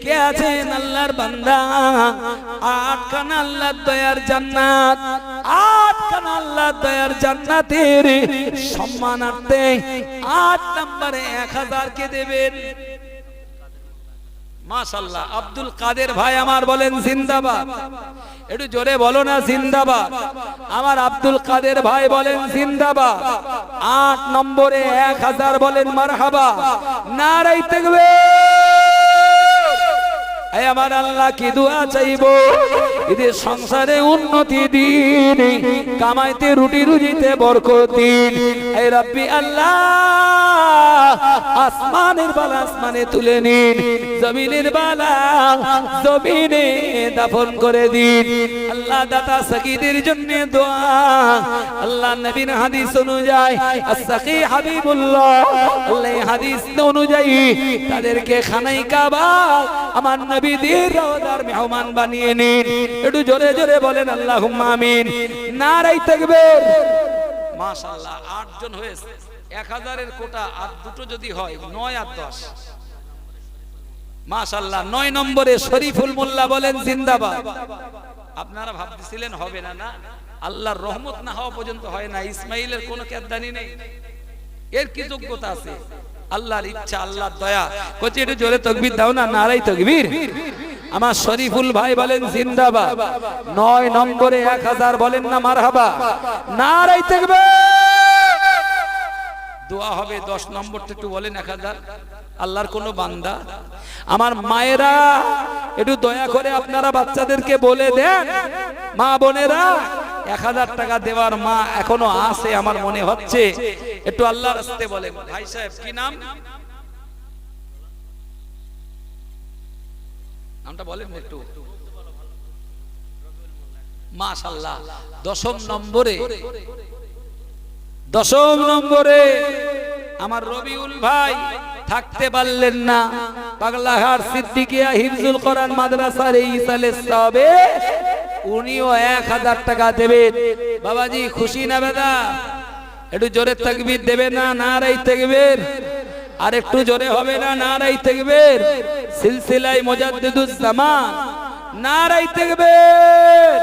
Speaker 1: কে আছেন আল্লাহর বান্দা, আটখানা আল্লাহর দয়ার জান্নাত, আটখানা আল্লাহর দয়ার জান্নাতের সম্মানার্থে 8 নম্বরে 1000 কে দেবেন। মাশাআল্লাহ, আব্দুল কাদের ভাই আমার বলেন জিন্দাবাদ, একটু জোরে বলো না জিন্দাবাদ। আমার আব্দুল কাদের ভাই বলেন জিন্দাবাদ। 8 নম্বরে 1000 বলেন মারহাবা, নারায়ে তাকবীর। এই আমার আল্লাহ কি দোয়া চাইবো, এদের সংসারে উন্নতি দিন, কামাইতে রুটি রুজিতে বরকত দিন। এই রব্বি আল্লাহ আসমানের বালা আসমানে তুলে নিন, জমিনের বালা জমিনে দাফন করে দিন। আল্লাহ দাতা সাকিদের জন্য দোয়া, আল্লাহ নবীর হাদিস অনুযায়ী as-সাকি হাবিবুল্লাহ, আল্লাহ হাদিস অনুযায়ী তাদেরকে খানায়ে কাবা আমার নবীদের রওজার মেহমান বানিয়ে নিন। একটু জোরে জোরে বলেন আল্লাহুম্মা আমিন, নারায়ে তাকবীর। মাশাআল্লাহ, 8 জন হয়েছে, 1000 এর কোটা, আর দুটো যদি হয় 9 আর 10। মাশাআল্লাহ, 9 নম্বরে শরীফুল মোল্লা বলেন জিন্দাবাদ। আপনারা ভাবতেছিলেন হবে না, না, আল্লাহর রহমত না হওয়া পর্যন্ত হয় না। ইসমাইলের কোনো কেদানি নেই, এর কি যোগ্যতা আছে? আল্লাহর ইচ্ছা, আল্লাহর দয়া। কোচি একটু জোরে তাকবীর দাও না, নারায়ে তাকবীর। আমার শরীফুল ভাই বলেন জিন্দাবাদ। 9 নম্বরে 1000 বলেন না মারহাবা, নারায়ে তাকবীর। দোয়া হবে 10 নম্বরটা একটু বলেন 1000। আল্লাহর কোন বান্দা, আমার মায়েরা একটু দয়া করে আপনারা বাচ্চাদেরকে বলে দেন, মা বোনেরা 1000 টাকা দেওয়ার মা এখনো আছে আমার মনে হচ্ছে, একটু আল্লাহর রাস্তে বলেন। ভাই সাহেব কি নাম, নামটা বলেন একটু। মাশাআল্লাহ, 10 নম্বরে আমার রবিউল ভাই থাকতে পারলেন না, পাগলাহাট সিদ্দিকিয়া হিফজুল কোরআন মাদ্রাসার এই সালে সবে উনিও 1000 টাকা দেবেন। বাবাজি খুশি না বেদা? একটু জোরে তাকবীর দেবে না, নারায়ে তাকবীর। আর একটু জোরে হবে না, নারায়ে তাকবীর। সিলসিলায়ে মুজাদ্দিদুজ জামান, নারায়ে তাকবীর।